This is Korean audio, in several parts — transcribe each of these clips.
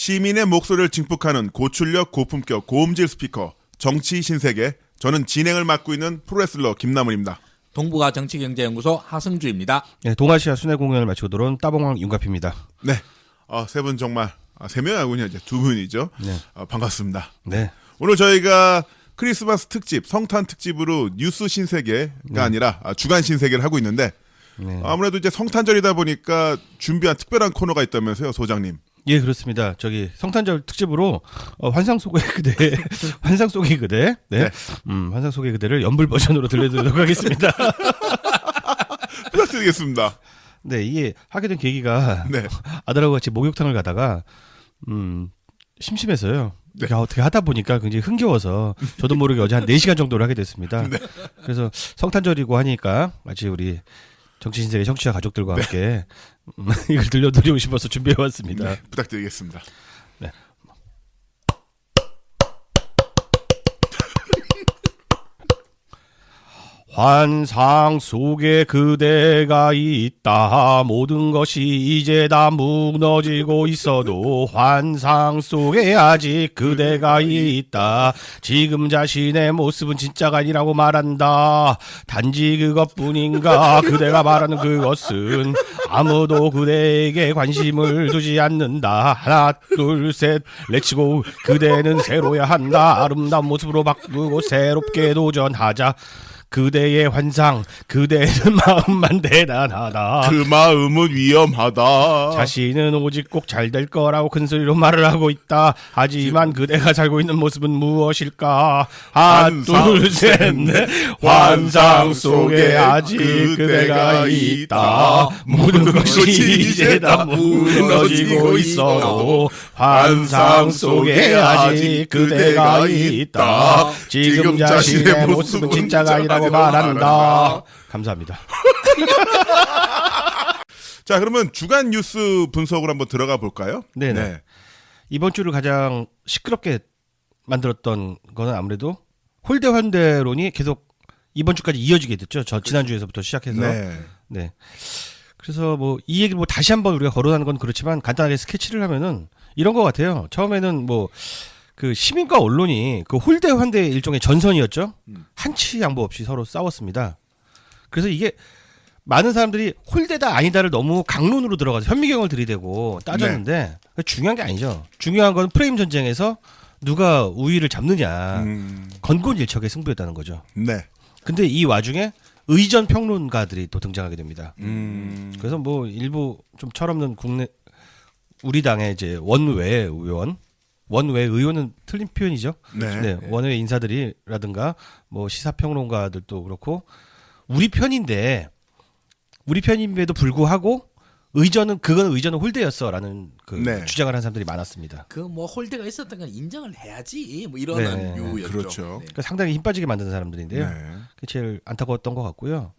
시민의 목소리를 증폭하는 고출력 고품격 고음질 스피커 정치 신세계. 저는 진행을 맡고 있는 프로레슬러 김남훈입니다. 동북아 정치경제연구소 하승주입니다. 네, 동아시아 순회 공연을 마치고 들어온 따봉왕 윤갑입니다. 네, 세 분 정말 세 명이 아니군요. 이제 두 분이죠. 네. 반갑습니다. 네. 오늘 저희가 크리스마스 특집, 성탄 특집으로 뉴스 신세계가 아니라 주간 신세계를 하고 있는데 아무래도 이제 성탄절이다 보니까 준비한 특별한 코너가 있다면서요, 소장님. 예, 그렇습니다. 저기 성탄절 특집으로 환상 속의 그대, 환상 속의 그대, 네, 환상 속의 그대를 연불 버전으로 들려드리도록 하겠습니다. 부탁드리겠습니다. 네, 이게 하게 된 계기가 네. 아들하고 같이 목욕탕을 가다가 심심해서요. 네. 어떻게 하다 보니까 굉장히 흥겨워서 저도 모르게 어제 한 4시간 정도를 하게 됐습니다. 네. 그래서 성탄절이고 하니까 마치 우리 정치신세계 청취자 가족들과 함께 이걸 들려드리고 싶어서 준비해왔습니다. 네, 부탁드리겠습니다. 네. 환상 속에 그대가 있다. 모든 것이 이제 다 무너지고 있어도 환상 속에 아직 그대가 있다. 지금 자신의 모습은 진짜가 아니라고 말한다. 단지 그것뿐인가. 그대가 말하는 그것은 아무도 그대에게 관심을 두지 않는다. 하나 둘 셋 렛츠고. 그대는 새로야 한다. 아름다운 모습으로 바꾸고 새롭게 도전하자. 그대의 환상, 그대는 마음만 대단하다. 그 마음은 위험하다. 자신은 오직 꼭 잘 될 거라고 큰 소리로 말을 하고 있다. 하지만 그대가 살고 있는 모습은 무엇일까? 하나, 둘, 셋, 넷. 환상 속에 아직 그대가 있다. 모든 것이 이제 다 무너지고 있어도 환상 속에 아직 그대가 있다. 지금 자신의 모습은 진짜가 아니라 말한다. 감사합니다. 자, 그러면 주간 뉴스 분석으로 한번 들어가 볼까요? 네네. 네. 이번 주를 가장 시끄럽게 만들었던 거는 아무래도 홀대 환대론이 계속 이번 주까지 이어지게 됐죠. 지난주에서부터 시작해서. 네. 그래서 뭐 이 얘기를 뭐 다시 한번 우리가 거론하는 건 그렇지만 간단하게 스케치를 하면은 이런 것 같아요. 처음에는 뭐 그 시민과 언론이 그 홀대 환대 일종의 전선이었죠. 한치 양보 없이 서로 싸웠습니다. 그래서 이게 많은 사람들이 홀대다 아니다를 너무 강론으로 들어가서 현미경을 들이대고 따졌는데 중요한 게 아니죠. 중요한 건 프레임 전쟁에서 누가 우위를 잡느냐. 건곤일척의 승부였다는 거죠. 네. 근데 이 와중에 의전 평론가들이 또 등장하게 됩니다. 그래서 뭐 일부 좀 철없는 국내 우리 당의 이제 원외 의원은 틀린 표현이죠. 네. 원외 인사들이라든가 뭐 시사평론가들도 그렇고 우리 편인데도 불구하고 의전은 홀대였어라는 주장을 한 사람들이 많았습니다. 그 뭐 홀대가 있었던 건 인정을 해야지 뭐 이러는 유였죠. 그렇죠. 그러니까 상당히 힘 빠지게 만드는 사람들인데요. 그게 제일 안타까웠던 것 같고요.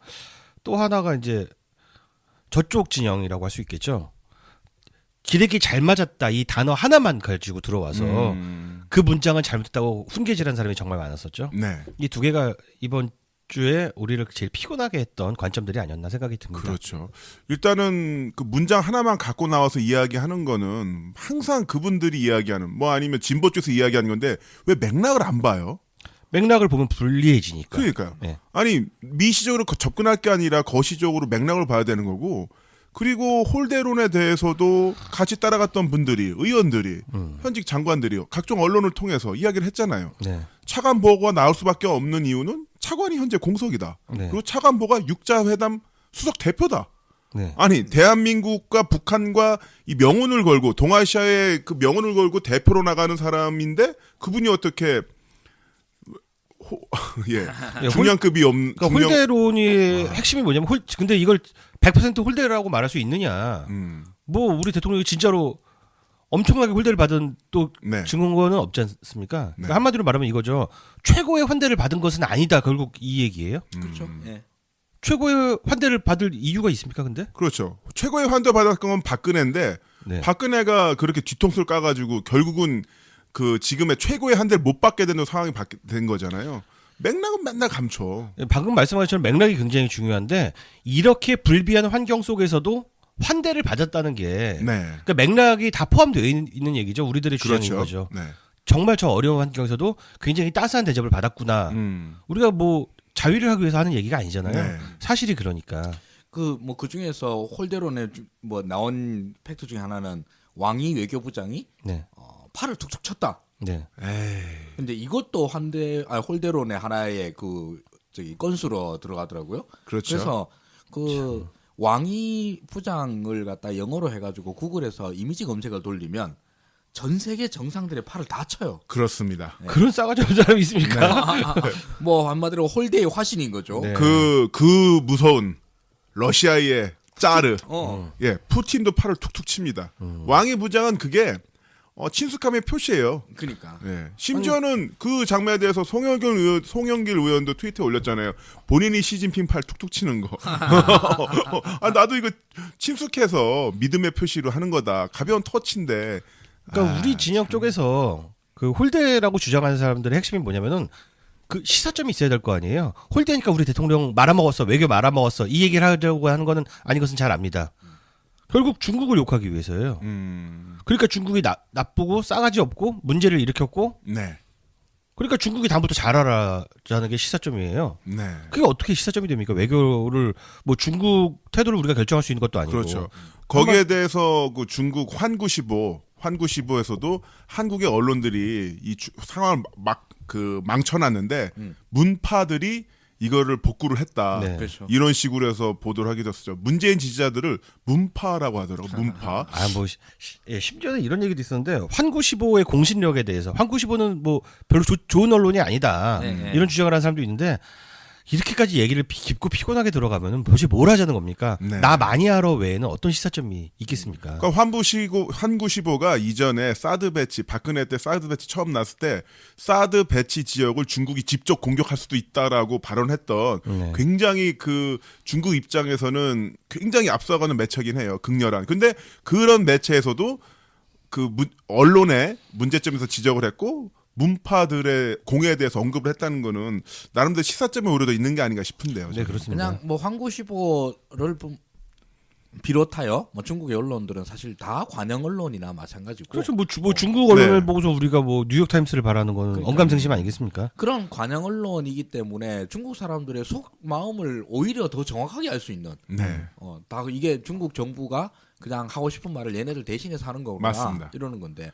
또 하나가 이제 저쪽 진영이라고 할 수 있겠죠. 기레기 잘 맞았다 이 단어 하나만 가지고 들어와서 그 문장은 잘못했다고 훈계질한 사람이 정말 많았었죠. 네. 이 두 개가 이번 주에 우리를 제일 피곤하게 했던 관점들이 아니었나 생각이 듭니다. 그렇죠. 일단은 그 문장 하나만 갖고 나와서 이야기하는 거는 항상 그분들이 이야기하는 뭐 아니면 진보 쪽에서 이야기하는 건데 왜 맥락을 안 봐요? 맥락을 보면 불리해지니까. 그러니까요. 네. 아니 미시적으로 접근할 게 아니라 거시적으로 맥락을 봐야 되는 거고 그리고 홀대론에 대해서도 같이 따라갔던 분들이 의원들이 현직 장관들이요 각종 언론을 통해서 이야기를 했잖아요. 네. 차관 보고가 나올 수밖에 없는 이유는 차관이 현재 공석이다. 네. 그리고 차관 보고가 육자회담 수석 대표다. 네. 아니 대한민국과 북한과 이 명운을 걸고 동아시아의 그 명운을 걸고 대표로 나가는 사람인데 그분이 어떻게 중량급이 없는 그러니까 홀대론이 핵심이 뭐냐면 근데 이걸 100% 홀대라고 말할 수 있느냐. 뭐 우리 대통령이 진짜로 엄청나게 홀대를 받은 또 증거는 없지 않습니까? 그러니까 한마디로 말하면 이거죠. 최고의 환대를 받은 것은 아니다. 결국 이 얘기예요. 그렇죠. 네. 최고의 환대를 받을 이유가 있습니까? 근데? 그렇죠. 최고의 환대 받았던 건 박근혜인데 박근혜가 그렇게 뒤통수를 까가지고 결국은 그 지금의 최고의 환대를 못 받게 되는 상황이 된 거잖아요. 맥락은 맨날 감춰. 방금 말씀하신 것처럼 맥락이 굉장히 중요한데 이렇게 불비한 환경 속에서도 환대를 받았다는 게 네. 그러니까 맥락이 다 포함되어 있는 얘기죠. 우리들의 주장인 그렇죠. 거죠. 네. 정말 저 어려운 환경에서도 굉장히 따스한 대접을 받았구나. 우리가 뭐 자위를 하기 위해서 하는 얘기가 아니잖아요. 네. 사실이 그러니까. 그 중에서 홀대론에 뭐 나온 팩트 중에 하나는 왕이 외교부장이 네. 팔을 툭툭 쳤다. 네. 에이. 근데 이것도 홀대론의 하나의 건수로 들어가더라고요. 그렇죠. 그래서 그 왕이 부장을 갖다 영어로 해가지고 구글에서 이미지 검색을 돌리면 전 세계 정상들의 팔을 다 쳐요. 그렇습니다. 네. 그런 싸가지 없는 사람이 있습니까? 뭐 한마디로 홀대의 화신인 거죠. 네. 그 무서운 러시아의 짜르. 어. 예, 푸틴도 팔을 툭툭 칩니다. 왕의 부장은 그게 친숙함의 표시예요. 그러니까. 예. 심지어는 그 장면에 대해서 송영길 의원도 트위터에 올렸잖아요. 본인이 시진핑 팔 툭툭 치는 거. 아, 나도 이거 친숙해서 믿음의 표시로 하는 거다. 가벼운 터치인데. 그러니까 우리 진영 쪽에서 그 홀대라고 주장하는 사람들의 핵심이 뭐냐면은 그 시사점이 있어야 될 거 아니에요. 홀대니까 우리 대통령 말아먹었어. 외교 말아먹었어. 이 얘기를 하려고 하는 거는 아닌 것은 잘 압니다. 결국 중국을 욕하기 위해서예요. 그러니까 중국이 나쁘고 싸가지 없고 문제를 일으켰고 네. 그러니까 중국이 다음부터 잘하라라는 게 시사점이에요. 네. 그게 어떻게 시사점이 됩니까? 외교를 뭐 중국 태도를 우리가 결정할 수 있는 것도 아니고. 그렇죠. 거기에 대해서 그 중국 환구시보에서도 한국의 언론들이 이 상황을 망쳐놨는데 문파들이 이거를 복구를 했다. 네. 그렇죠. 이런 식으로 해서 보도를 하기도 했었죠. 문재인 지지자들을 문파라고 하더라고. 문파. 뭐 심지어는 이런 얘기도 있었는데 환구시보의 공신력에 대해서 환구시보는 뭐 별로 좋은 언론이 아니다. 네. 이런 주장을 하는 사람도 있는데 이렇게까지 얘기를 깊고 피곤하게 들어가면은 도대체 뭘 하자는 겁니까? 네. 나 많이 알아 외에는 어떤 시사점이 있겠습니까? 그러니까 환구시보가 이전에 사드 배치, 박근혜 때 사드 배치 처음 났을 때 사드 배치 지역을 중국이 직접 공격할 수도 있다라고 발언했던 네. 굉장히 그 중국 입장에서는 굉장히 앞서가는 매체긴 해요. 극렬한. 근데 그런 매체에서도 그 언론의 문제점에서 지적을 했고 문파들의 공에 대해서 언급을 했다는 거는 나름대로 시사점이 오히려 있는 게 아닌가 싶은데요. 네, 저는. 그렇습니다. 그냥 뭐 환구시보를 비롯하여 뭐 중국의 언론들은 사실 다 관영 언론이나 마찬가지고. 그렇죠. 뭐 중국 언론을 네. 보고서 우리가 뭐 뉴욕 타임스를 바라는 거는 그러니까요. 언감생심 아니겠습니까? 그런 관영 언론이기 때문에 중국 사람들의 속 마음을 오히려 더 정확하게 알 수 있는. 네. 다 이게 중국 정부가 그냥 하고 싶은 말을 얘네들 대신해서 하는 거구나. 맞습니다. 이러는 건데.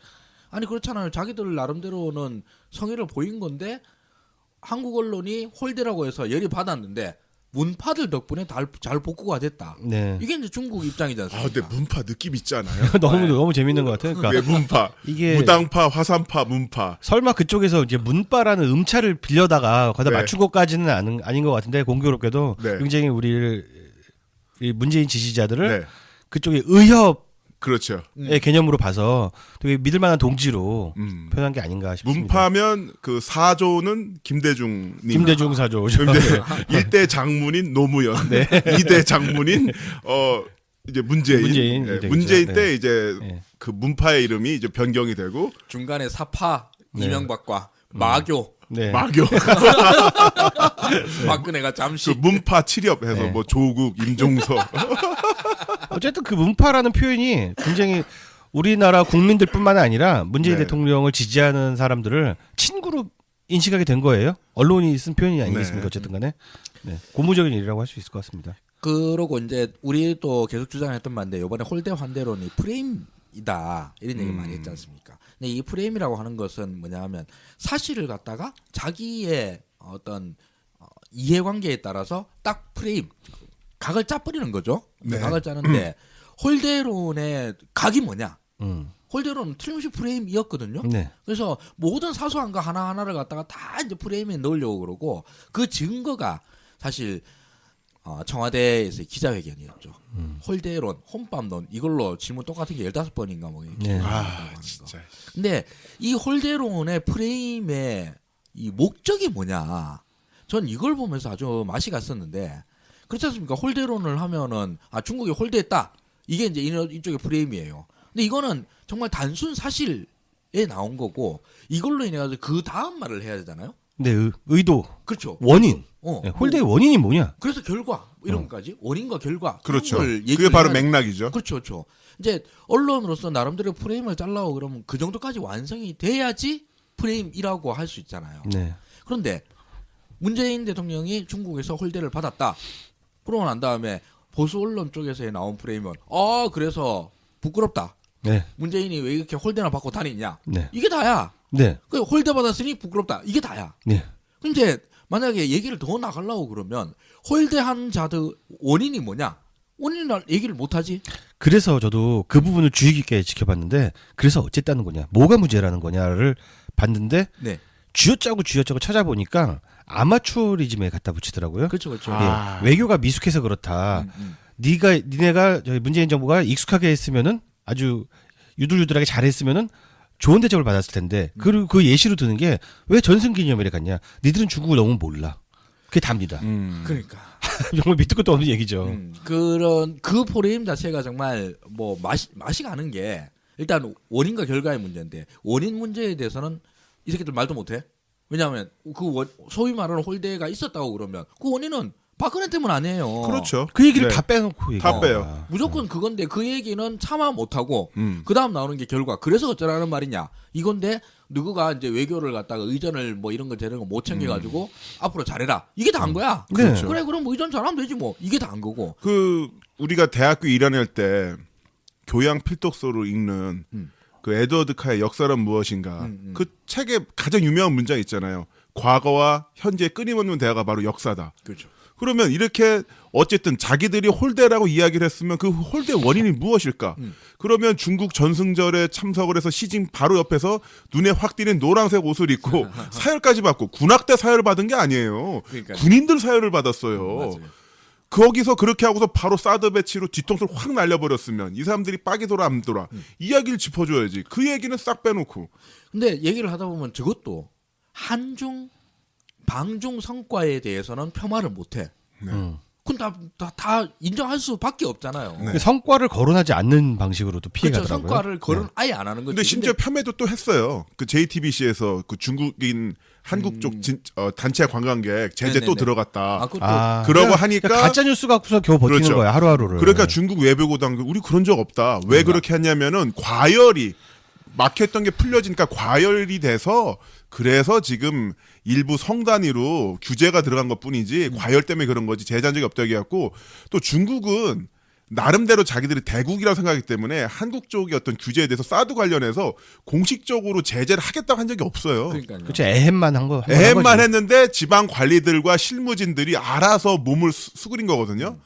아니 그렇잖아요. 자기들 나름대로는 성의를 보인 건데 한국 언론이 홀대라고 해서 열이 받았는데 문파들 덕분에 잘 복구가 됐다. 네. 이게 이제 중국 입장이지 아, 않습니까? 근데 문파 느낌 있지 않아요? 너무 재밌는 것 같아요. 그러니까 왜 문파? 이게 무당파, 화산파, 문파. 설마 그쪽에서 이제 문파라는 음차를 빌려다가 거기다 네. 맞춘 것까지는 아닌 것 같은데 공교롭게도 네. 굉장히 이 문재인 지지자들을 네. 그쪽의 의협의 그렇죠. 개념으로 봐서 되게 믿을 만한 동지로 음. 표현한 게 아닌가 싶습니다. 문파면 그 사조는 김대중님. 김대중 사조. 일대 장문인 노무현. 네. 2대 장문인 이제 문재인. 문재인 네, 되겠죠. 문재인 네. 때 이제 네. 그 문파의 이름이 이제 변경이 되고 중간에 사파 네. 이명박과 마교 네. 마교. 박근혜가 잠시 그 문파 칠협해서 네. 뭐 조국, 임종서. 어쨌든 그 문파라는 표현이 굉장히 우리나라 국민들뿐만 아니라 문재인 네. 대통령을 지지하는 사람들을 친구로 인식하게 된 거예요. 언론이 쓴 표현이 아니겠습니까? 네. 어쨌든 간에. 네. 고무적인 일이라고 할 수 있을 것 같습니다. 그러고 이제 우리 또 계속 주장했던 말인데 이번에 홀대 환대론이 프레임이다 이런 얘기 많이 했지 않습니까? 근데 이 프레임이라고 하는 것은 뭐냐 하면 사실을 갖다가 자기의 어떤 이해관계에 따라서 딱 프레임 각을 짜버리는 거죠. 네. 각을 짜는데 홀대론의 각이 뭐냐? 음. 홀대론은 틀림없이 프레임이었거든요. 네. 그래서 모든 사소한 거 하나하나를 갖다가 다 이제 프레임에 넣으려고 그러고 그 증거가 사실 청와대에서의 기자회견이었죠. 홀대론, 혼밥론 이걸로 질문 똑같은 게 15번인가 뭐 이렇게 네. 아, 진짜. 근데 이 홀대론의 프레임의 이 목적이 뭐냐? 전 이걸 보면서 아주 맛이 갔었는데 그렇지 않습니까? 홀대론을 하면은 중국이 홀대했다. 이게 이제 이쪽의 프레임이에요. 근데 이거는 정말 단순 사실에 나온 거고 이걸로 인해 가지고 그 다음 말을 해야 되잖아요. 근데 의도, 그렇죠. 원인, 네, 홀대의 원인이 뭐냐? 그래서 결과 이런 것까지 원인과 결과 그렇죠. 그런 걸 그게 얘기를 바로 해야 맥락이죠. 그렇죠, 그렇죠. 이제 언론으로서 나름대로 프레임을 잘라고 그러면 그 정도까지 완성이 돼야지 프레임이라고 할 수 있잖아요. 네. 그런데 문재인 대통령이 중국에서 홀대를 받았다. 그러고 난 다음에 보수 언론 쪽에서 나온 프레임은 그래서 부끄럽다. 네. 문재인이 왜 이렇게 홀대나 받고 다니냐. 네. 이게 다야. 네. 그 홀대 받았으니 부끄럽다. 이게 다야. 네. 근데 만약에 얘기를 더 나가려고 그러면 홀대한 자들 원인이 뭐냐? 원인을 얘기를 못하지. 그래서 저도 그 부분을 주의 깊게 지켜봤는데 그래서 어쨌다는 거냐, 뭐가 문제라는 거냐를 봤는데 네. 쥐어짜고 찾아보니까 아마추어리즘에 갖다 붙이더라고요. 그렇죠, 그렇죠. 예, 외교가 미숙해서 그렇다. 니네가 저희 문재인 정부가 익숙하게 했으면은 아주 유들유들하게 잘했으면은 좋은 대접을 받았을 텐데 그리고 그 예시로 드는 게 왜 전승기념일에 갔냐? 니들은 중국을 너무 몰라. 그게 답니다. 그러니까. 정말 밑도 끝도 없는 얘기죠. 그런 그 프레임 자체가 정말 뭐 맛이 가는 게 일단 원인과 결과의 문제인데 원인 문제에 대해서는 이 새끼들 말도 못해. 왜냐하면 소위 말하는 홀대가 있었다고 그러면 그 원인은 박근혜 때문 아니에요. 그렇죠. 그 얘기를 네. 다 빼놓고 얘기. 다 빼요. 무조건 그건데 그 얘기는 차마 못하고 그 다음 나오는 게 결과. 그래서 어쩌라는 말이냐. 이건데 누구가 이제 외교를 갖다가 의전을 뭐 이런 거 저런 거 못 챙겨가지고 앞으로 잘해라. 이게 다 한 거야. 네. 그렇죠. 그래 그럼 의전 잘하면 되지 뭐. 이게 다 한 거고. 우리가 대학교 1학년 때 교양 필독서로 읽는 그 에드워드 카의 역사란 무엇인가. 그 책에 가장 유명한 문장 있잖아요. 과거와 현재의 끊임없는 대화가 바로 역사다. 그렇죠. 그러면 이렇게 어쨌든 자기들이 홀대라고 이야기를 했으면 그 홀대의 원인이 무엇일까? 그러면 중국 전승절에 참석을 해서 시진 바로 옆에서 눈에 확 띄는 노란색 옷을 입고 사열까지 받고 군악대 사열을 받은 게 아니에요. 그러니까요. 군인들 사열을 받았어요. 맞아요. 거기서 그렇게 하고서 바로 사드 배치로 뒤통수를 확 날려버렸으면 이 사람들이 빡이 돌아 안 돌아 이야기를 짚어줘야지. 그 얘기는 싹 빼놓고. 근데 얘기를 하다 보면 저것도 한중 방중 성과에 대해서는 폄하를 못해. 그건 다 인정할 수밖에 없잖아요. 네. 성과를 거론하지 않는 방식으로도 그렇죠. 피해가더라고요. 성과를 거론 아예 안 하는 거죠. 근데 심지어 폄훼도 또 했어요. 그 JTBC에서 그 중국인 한국 쪽 단체 관광객 제재 또 네네네. 들어갔다. 그것도 그러고 하니까 가짜 뉴스 갖고서 겨우 버티는 그렇죠. 거야 하루하루를. 그러니까 중국 외교고당 우리 그런 적 없다. 왜 그렇게 했냐면은 과열이 막혔던 게 풀려지니까 과열이 돼서 그래서 지금 일부 성 단위로 규제가 들어간 것뿐이지 과열 때문에 그런 거지 제재한 적이 없다고 해갖고 또 중국은 나름대로 자기들이 대국이라고 생각하기 때문에 한국 쪽의 어떤 규제에 대해서 사드 관련해서 공식적으로 제재를 하겠다고 한 적이 없어요. 그러니까요. 그렇죠. 애헴만 한 거. 애만 했는데 지방 관리들과 실무진들이 알아서 몸을 수그린 거거든요.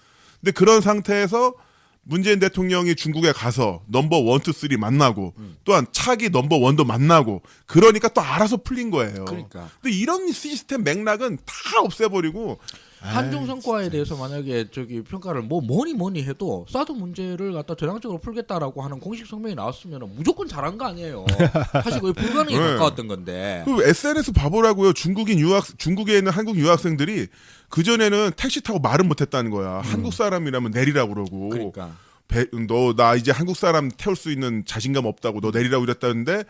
근데 그런 상태에서 문재인 대통령이 중국에 가서 넘버 1, 2, 3 만나고 또한 차기 넘버 1도 만나고 그러니까 또 알아서 풀린 거예요. 그러니까. 근데 이런 시스템 맥락은 다 없애버리고 한중 성과에 대해서 만약에 평가를 뭐니 해도 사드 문제를 갖다 전향적으로 풀겠다라고 하는 공식 성명이 나왔으면 무조건 잘한 거 아니에요. 사실 거의 불가능에 네. 가까웠던 건데. 그 SNS 봐보라고요. 중국에 있는 한국 유학생들이 그 전에는 택시 타고 말은 못했다는 거야. 한국 사람이라면 내리라고 그러고. 그러니까. 너 나 이제 한국 사람 태울 수 있는 자신감 없다고 너 내리라고 이랬다는데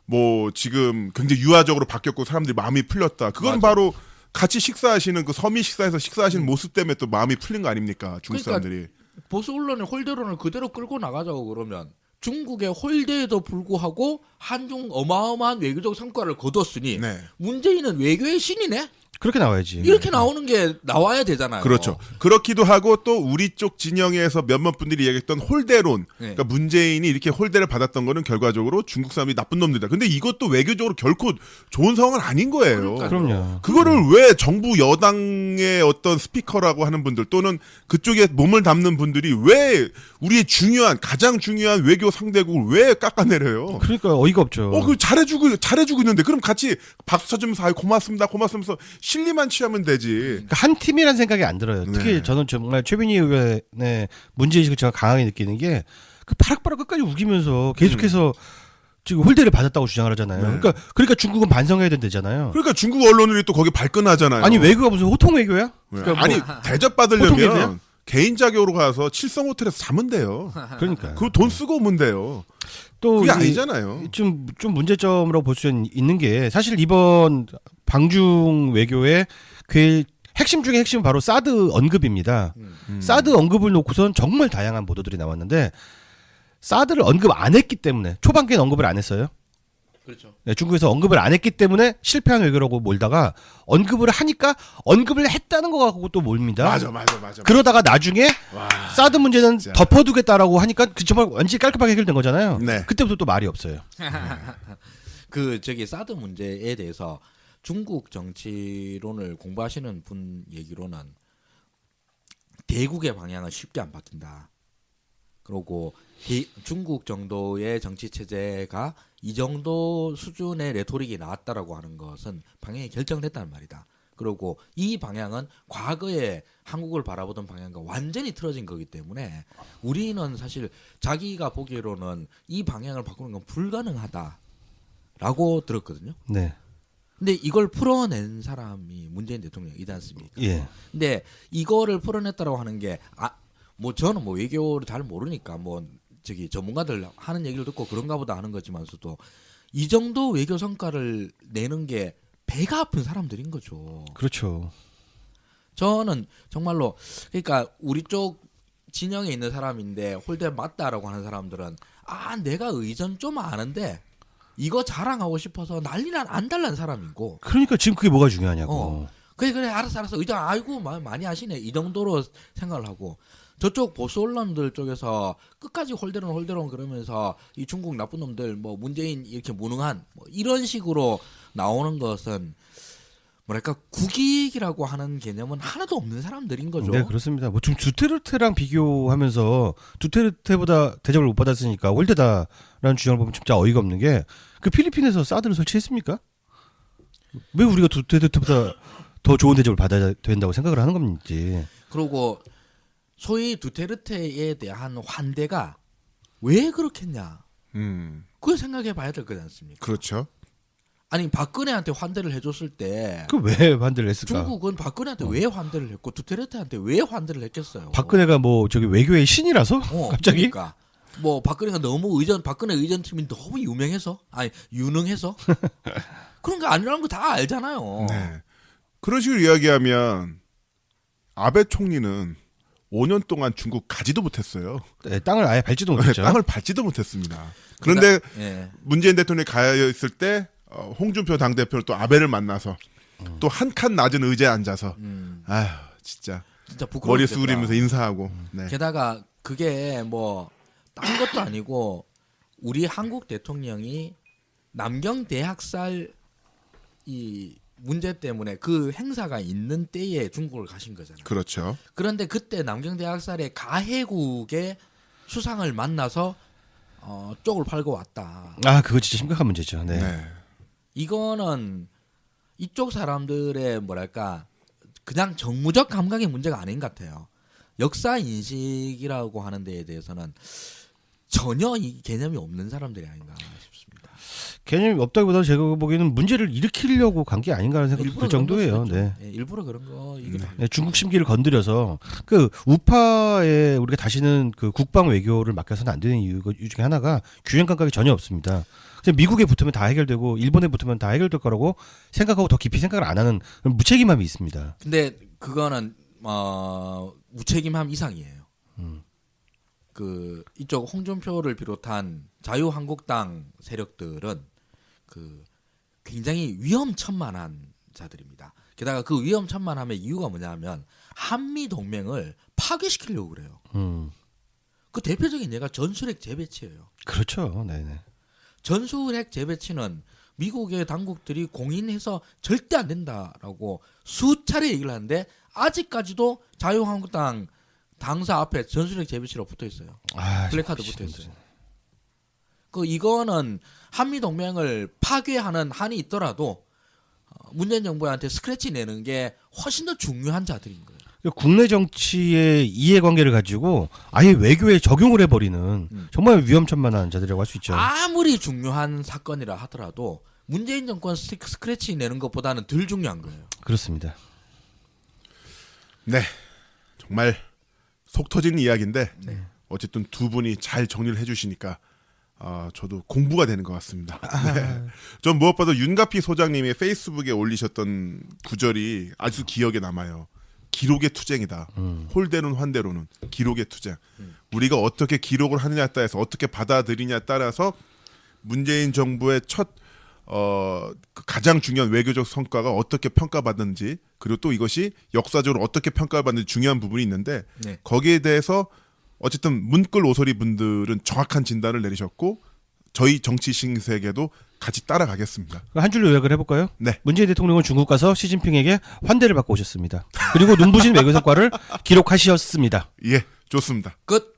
뭐 지금 굉장히 유화적으로 바뀌었고 사람들이 마음이 풀렸다. 그건 맞아. 바로 같이 식사하시는 그 서민 식사에서 식사하시는 모습 때문에 또 마음이 풀린 거 아닙니까? 중국 사람들이. 보수 언론의 홀대론을 그대로 끌고 나가자고 그러면 중국의 홀대에도 불구하고 한중 어마어마한 외교적 성과를 거뒀으니 네. 문재인은 외교의 신이네? 그렇게 나와야지. 이렇게 나오는 게 나와야 되잖아요. 그렇죠. 그렇기도 하고 또 우리 쪽 진영에서 몇몇 분들이 얘기했던 홀대론. 네. 그러니까 문재인이 이렇게 홀대를 받았던 거는 결과적으로 중국 사람이 나쁜 놈들이다. 근데 이것도 외교적으로 결코 좋은 상황은 아닌 거예요. 그러니까요. 그럼요. 그거를 왜 정부 여당의 어떤 스피커라고 하는 분들 또는 그쪽에 몸을 담는 분들이 왜 우리의 가장 중요한 외교 상대국을 왜 깎아내려요? 그러니까 어이가 없죠. 그 잘해주고 있는데 그럼 같이 박수 쳐주면서 고맙습니다 고맙습니다 실리만 취하면 되지. 그러니까 한 팀이라는 생각이 안 들어요. 특히 네. 저는 정말 최민희 의원의 문제의식을 제가 강하게 느끼는 게 그 바락바락 끝까지 우기면서 계속해서 지금 홀대를 받았다고 주장을 하잖아요. 네. 그러니까 중국은 반성해야 된다잖아요. 그러니까 중국 언론들이 또 거기 발끈하잖아요. 아니 외교가 무슨 호통 외교야? 네. 그러니까 아니 보통 대접받으려면 얘기예요? 개인 자격으로 가서 칠성 호텔에서 자면 돼요. 그러니까 그거 돈 쓰고 오면 돼요. 또 그게 이- 아니잖아요. 좀 문제점으로 볼 수 있는 게 사실 이번 방중 외교의 핵심 중에 핵심은 바로 사드 언급입니다. 사드 언급을 놓고선 정말 다양한 보도들이 나왔는데 사드를 언급 안 했기 때문에 초반기엔 언급을 안 했어요. 그렇죠. 네, 중국에서 언급을 안 했기 때문에 실패한 외교라고 몰다가 언급을 하니까 언급을 했다는 거 갖고 또 몰입니다. 맞아. 그러다가 나중에 와, 사드 문제는 진짜. 덮어두겠다라고 하니까 정말 완전히 깔끔하게 해결된 거잖아요. 네. 그때부터 또 말이 없어요. 사드 문제에 대해서 중국 정치론을 공부하시는 분 얘기로는 대국의 방향은 쉽게 안 바뀐다. 그리고 중국 정도의 정치 체제가 이 정도 수준의 레토릭이 나왔다라고 하는 것은 방향이 결정됐다는 말이다. 그리고 이 방향은 과거에 한국을 바라보던 방향과 완전히 틀어진 거기 때문에 우리는 사실 자기가 보기로는 이 방향을 바꾸는 건 불가능하다라고 들었거든요. 네. 근데 이걸 풀어낸 사람이 문재인 대통령이지 않습니까? 예. 근데 이거를 풀어냈다라고 하는 게 저는 뭐 외교를 잘 모르니까 전문가들 하는 얘기를 듣고 그런가 보다 하는 거지만서도 이 정도 외교 성과를 내는 게 배가 아픈 사람들인 거죠. 그렇죠. 저는 정말로 그러니까 우리 쪽 진영에 있는 사람인데 홀대 맞다라고 하는 사람들은 내가 의전 좀 아는데 이거 자랑하고 싶어서 난리난 안 달란 사람이고. 그러니까 지금 그게 뭐가 중요하냐고. 그래 알았어 의전 아이고 많이 하시네 이 정도로 생각을 하고 저쪽 보수 언론들 쪽에서 끝까지 홀대론 그러면서 이 중국 나쁜 놈들 문재인 이렇게 무능한 이런 식으로 나오는 것은 뭐랄까 국익이라고 하는 개념은 하나도 없는 사람들인 거죠. 네, 그렇습니다. 지금 두테르테랑 비교하면서 두테르테보다 대접을 못 받았으니까 홀대다라는 주장을 보면 진짜 어이가 없는 게 그 필리핀에서 사드를 설치했습니까? 왜 우리가 두테르테보다 더 좋은 대접을 받아야 된다고 생각을 하는 건지. 그리고 소위 두테르테에 대한 환대가 왜 그렇겠냐? 그걸 생각해 봐야 될 거지 않습니까? 그렇죠. 아니 박근혜한테 환대를 해줬을 때 그 왜 환대를 했을까? 중국은 박근혜한테 왜 환대를 했고 두테르테한테 왜 환대를 했겠어요? 박근혜가 외교의 신이라서 갑자기? 그러니까 박근혜가 너무 박근혜 의전팀이 너무 유능해서 그런 거 아니라는 거 다 알잖아요. 네. 그런 식으로 이야기하면 아베 총리는 5년 동안 중국 가지도 못했어요. 네, 땅을 아예 밟지도 못했죠. 땅을 밟지도 못했습니다. 그런데 문재인 대통령이 가 있을 때 홍준표 당대표를 또 아베를 만나서 또 한 칸 낮은 의자에 앉아서 아휴 진짜 부끄럽겠다. 머리 숙이면서 인사하고. 네. 게다가 그게 딴 것도 아니고 우리 한국 대통령이 남경 대학살 이 문제 때문에 그 행사가 있는 때에 중국을 가신 거잖아요. 그렇죠. 그런데 그때 남경 대학살의 가해국의 수상을 만나서 쪽을 팔고 왔다. 그거 진짜 심각한 문제죠. 네. 네. 이거는 이쪽 사람들의 그냥 정무적 감각의 문제가 아닌 것 같아요. 역사 인식이라고 하는 데에 대해서는 전혀 이 개념이 없는 사람들이 아닌가 싶습니다. 개념이 없다기보다 제가 보기에는 문제를 일으키려고 간 게 아닌가라는 생각도 들 정도예요. 네. 일부러 그런 거 네, 중국 심기를 건드려서 그 우파에 우리가 다시는 그 국방 외교를 맡겨서는 안 되는 이유 중에 하나가 균형 감각이 전혀 없습니다. 미국에 붙으면 다 해결되고 일본에 붙으면 다 해결될 거라고 생각하고 더 깊이 생각을 안 하는 무책임함이 있습니다. 근데 그거는 무책임함 이상이에요. 이쪽 홍준표를 비롯한 자유한국당 세력들은 굉장히 위험천만한 자들입니다. 게다가 그 위험천만함의 이유가 뭐냐면 한미 동맹을 파괴시키려고 그래요. 그 대표적인 예가 전술핵 재배치예요. 그렇죠. 네네. 전술핵 재배치는 미국의 당국들이 공인해서 절대 안 된다라고 수차례 얘기를 하는데 아직까지도 자유한국당 당사 앞에 전술핵 재배치로 붙어 있어요. 플래카드 붙어 있어요. 이거는 한미 동맹을 파괴하는 한이 있더라도 문재인 정부한테 스크래치 내는 게 훨씬 더 중요한 자들인 거예요. 국내 정치의 이해관계를 가지고 아예 외교에 적용을 해버리는 정말 위험천만한 자들이라고 할 수 있죠. 아무리 중요한 사건이라 하더라도 문재인 정권 스크래치 내는 것보다는 덜 중요한 거예요. 그렇습니다. 네, 정말 속 터지는 이야기인데 어쨌든 두 분이 잘 정리를 해주시니까 저도 공부가 되는 것 같습니다. 네. 전 무엇보다 윤가피 소장님이 페이스북에 올리셨던 구절이 아주 기억에 남아요. 기록의 투쟁이다. 홀대론 환대로는 기록의 투쟁. 우리가 어떻게 기록을 하느냐에 따라서 어떻게 받아들이냐에 따라서 문재인 정부의 첫 가장 중요한 외교적 성과가 어떻게 평가받는지 그리고 또 이것이 역사적으로 어떻게 평가받는지 중요한 부분이 있는데 네. 거기에 대해서 어쨌든 문끌 오소리 분들은 정확한 진단을 내리셨고 저희 정치 신세계도 같이 따라가겠습니다. 한 줄로 요약을 해볼까요? 네. 문재인 대통령은 중국 가서 시진핑에게 환대를 받고 오셨습니다. 그리고 눈부신 외교 성과를 기록하셨습니다. 예, 좋습니다. 끝.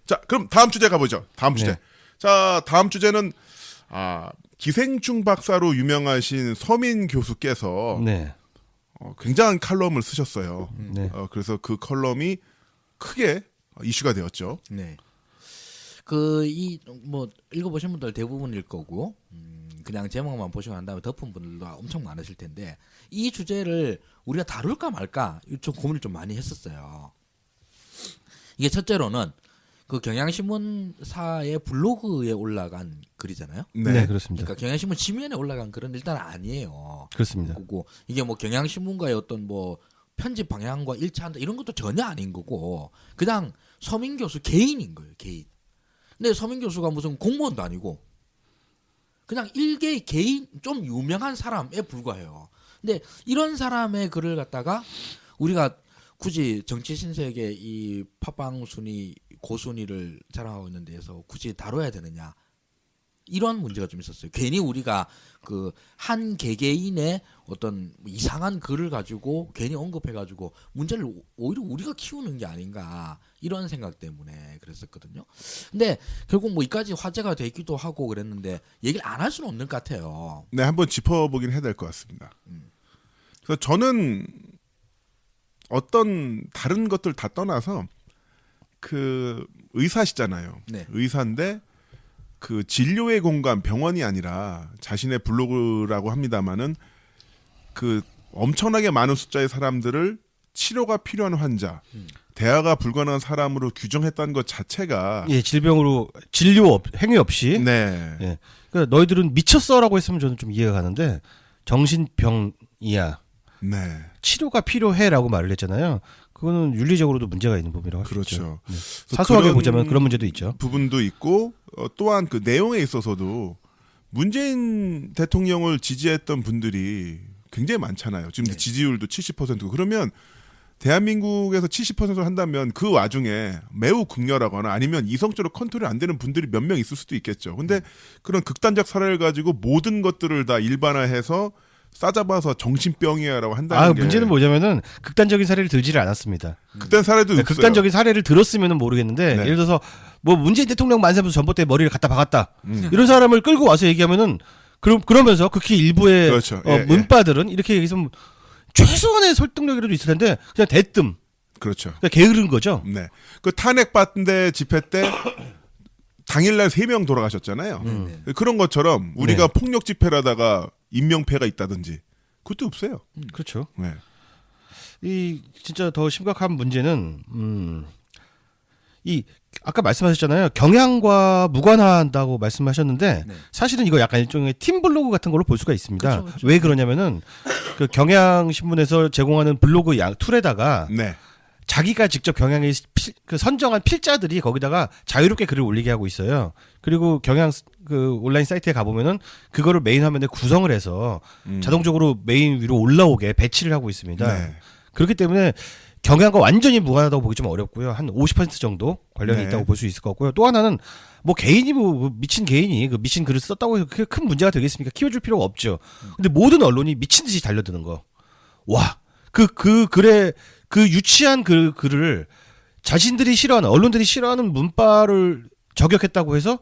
자, 그럼 다음 주제 가보죠. 다음 주제. 네. 자, 다음 주제는 기생충 박사로 유명하신 서민 교수께서 네. 굉장한 칼럼을 쓰셨어요. 네. 그래서 그 컬럼이 크게 이슈가 되었죠. 네. 뭐 읽어보신 분들 대부분일 거고 그냥 제목만 보시고 난 다음에 덮은 분들도 엄청 많으실 텐데 이 주제를 우리가 다룰까 말까 좀 고민을 좀 많이 했었어요. 이게 첫째로는 그 경향신문사의 블로그에 올라간 글이잖아요. 네, 그렇습니다. 그러니까 경향신문 지면에 올라간 글은 일단 아니에요. 그렇습니다. 그리고 이게 뭐 경향신문과의 어떤 뭐 편집 방향과 일치한다 이런 것도 전혀 아닌 거고 그냥 서민 교수 개인인 거예요. 개인. 근데 서민 교수가 무슨 공무원도 아니고 그냥 일개의 개인 좀 유명한 사람에 불과해요. 근데 이런 사람의 글을 갖다가 우리가 굳이 정치 신세계 이 팟빵 순위 고순위를 자랑하고 있는 데에서 굳이 다뤄야 되느냐 이런 문제가 좀 있었어요. 괜히 우리가 그 한 개개인의 어떤 이상한 글을 가지고 괜히 언급해가지고 문제를 오히려 우리가 키우는 게 아닌가 이런 생각 때문에 그랬었거든요. 근데 결국 뭐 이까지 화제가 되기도 하고 그랬는데 얘기를 안 할 수는 없는 것 같아요. 네, 한번 짚어보긴 해야 될 것 같습니다. 그래서 저는 어떤 다른 것들 다 떠나서 그 의사시잖아요. 네. 의사인데 그 진료의 공간 병원이 아니라 자신의 블로그라고 합니다마는 그 엄청나게 많은 숫자의 사람들을 치료가 필요한 환자, 대화가 불가능한 사람으로 규정했다는 것 자체가 예, 질병으로 진료 행위 없이 네. 예. 그러니까 너희들은 미쳤어라고 했으면 저는 좀 이해가 가는데 정신병이야. 네. 치료가 필요해라고 말을 했잖아요. 그거는 윤리적으로도 문제가 있는 부분이라고 할 수 있죠. 그렇죠. 네. 사소하게 그런 보자면 그런 문제도 있죠. 부분도 있고 또한 그 내용에 있어서도 문재인 대통령을 지지했던 분들이 굉장히 많잖아요. 지금 네. 지지율도 70%고 그러면 대한민국에서 70%를 한다면 그 와중에 매우 극렬하거나 아니면 이성적으로 컨트롤이 안 되는 분들이 몇 명 있을 수도 있겠죠. 근데 그런 극단적 사례를 가지고 모든 것들을 다 일반화해서 싸잡아서 정신병이야라고 한다는 게 문제는 뭐냐면은 극단적인 사례를 들지를 않았습니다. 극단 사례도 네, 없어요. 극단적인 사례를 들었으면은 모르겠는데 네. 예를 들어서 뭐 문재인 대통령 만세부터 전봇대 머리를 갖다 박았다. 이런 사람을 끌고 와서 얘기하면은 그러면서 극히 일부의 그렇죠. 예, 문파들은 이렇게 얘기해서 뭐 최소한의 설득력이라도 있을 텐데 그냥 대뜸 그렇죠. 그냥 게으른 거죠. 네. 그 탄핵 받는데 집회 때 당일날 3명 돌아가셨잖아요. 그런 것처럼 우리가 네. 폭력 집회라다가 인명피해가 있다든지 그것도 없어요. 그렇죠. 네. 이 진짜 더 심각한 문제는 이 아까 말씀하셨잖아요. 경향과 무관한다고 말씀하셨는데 네. 사실은 이거 약간 일종의 팀 블로그 같은 걸로 볼 수가 있습니다. 그쵸, 그쵸. 왜 그러냐면은 그 경향 신문에서 제공하는 블로그 툴에다가 네. 자기가 직접 경향에 그 선정한 필자들이 거기다가 자유롭게 글을 올리게 하고 있어요. 그리고 경향 그 온라인 사이트에 가보면은 그거를 메인 화면에 구성을 해서 자동적으로 메인 위로 올라오게 배치를 하고 있습니다. 네. 그렇기 때문에 경향과 완전히 무관하다고 보기 좀 어렵고요. 한 50% 정도 관련이 네. 있다고 볼 수 있을 것 같고요. 또 하나는 뭐 개인이 뭐 미친 개인이 그 미친 글을 썼다고 해서 그게 큰 문제가 되겠습니까? 키워줄 필요가 없죠. 근데 모든 언론이 미친 듯이 달려드는 거. 와, 그 글에 그 유치한 글을 자신들이 싫어하는 언론들이 싫어하는 문파를 저격했다고 해서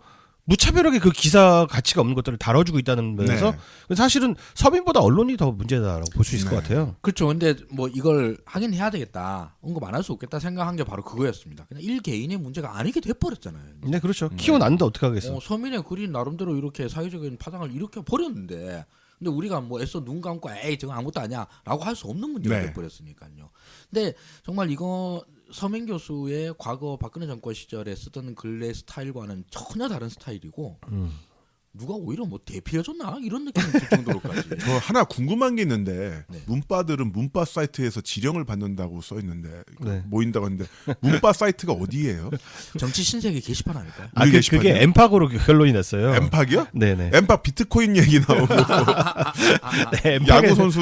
무차별하게 그 기사 가치가 없는 것들을 다뤄주고 있다는 면에서 사실은 서민보다 언론이 더 문제다라고 볼 수 있을 것 같아요. 그렇죠. 근데 뭐 이걸 하긴 해야 되겠다. 언급 안 할 수 없겠다 생각한 게 바로 그거였습니다. 그냥 일 개인의 문제가 아니게 돼버렸잖아요. 네, 그렇죠. 키워놨는데 어떻게 하겠어? 서민의 글이 나름대로 이렇게 사회적인 파장을 일으켜 버렸는데, 근데 우리가 뭐 애써 눈 감고 에이 저건 아무것도 아니야라고 할 수 없는 문제가 네. 돼버렸으니까요. 근데 정말 이거 서명 교수의 과거 박근혜 정권 시절에 쓰던 글의 스타일과는 전혀 다른 스타일이고 누가 오히려 뭐 대피해줬나 이런 느낌이 들 정도로까지. 저 하나 궁금한 게 있는데 네. 문바들은 문바 사이트에서 지령을 받는다고 써 있는데 네. 모인다고 하는데 문바 사이트가 어디예요? 정치 신세계 게시판 아닐까요? 아, 우리 그게 게시판이요? 엠팍으로 결론이 났어요. 엠팍이요? 네네. 엠팍 비트코인 얘기 나오고 네, 야구 선수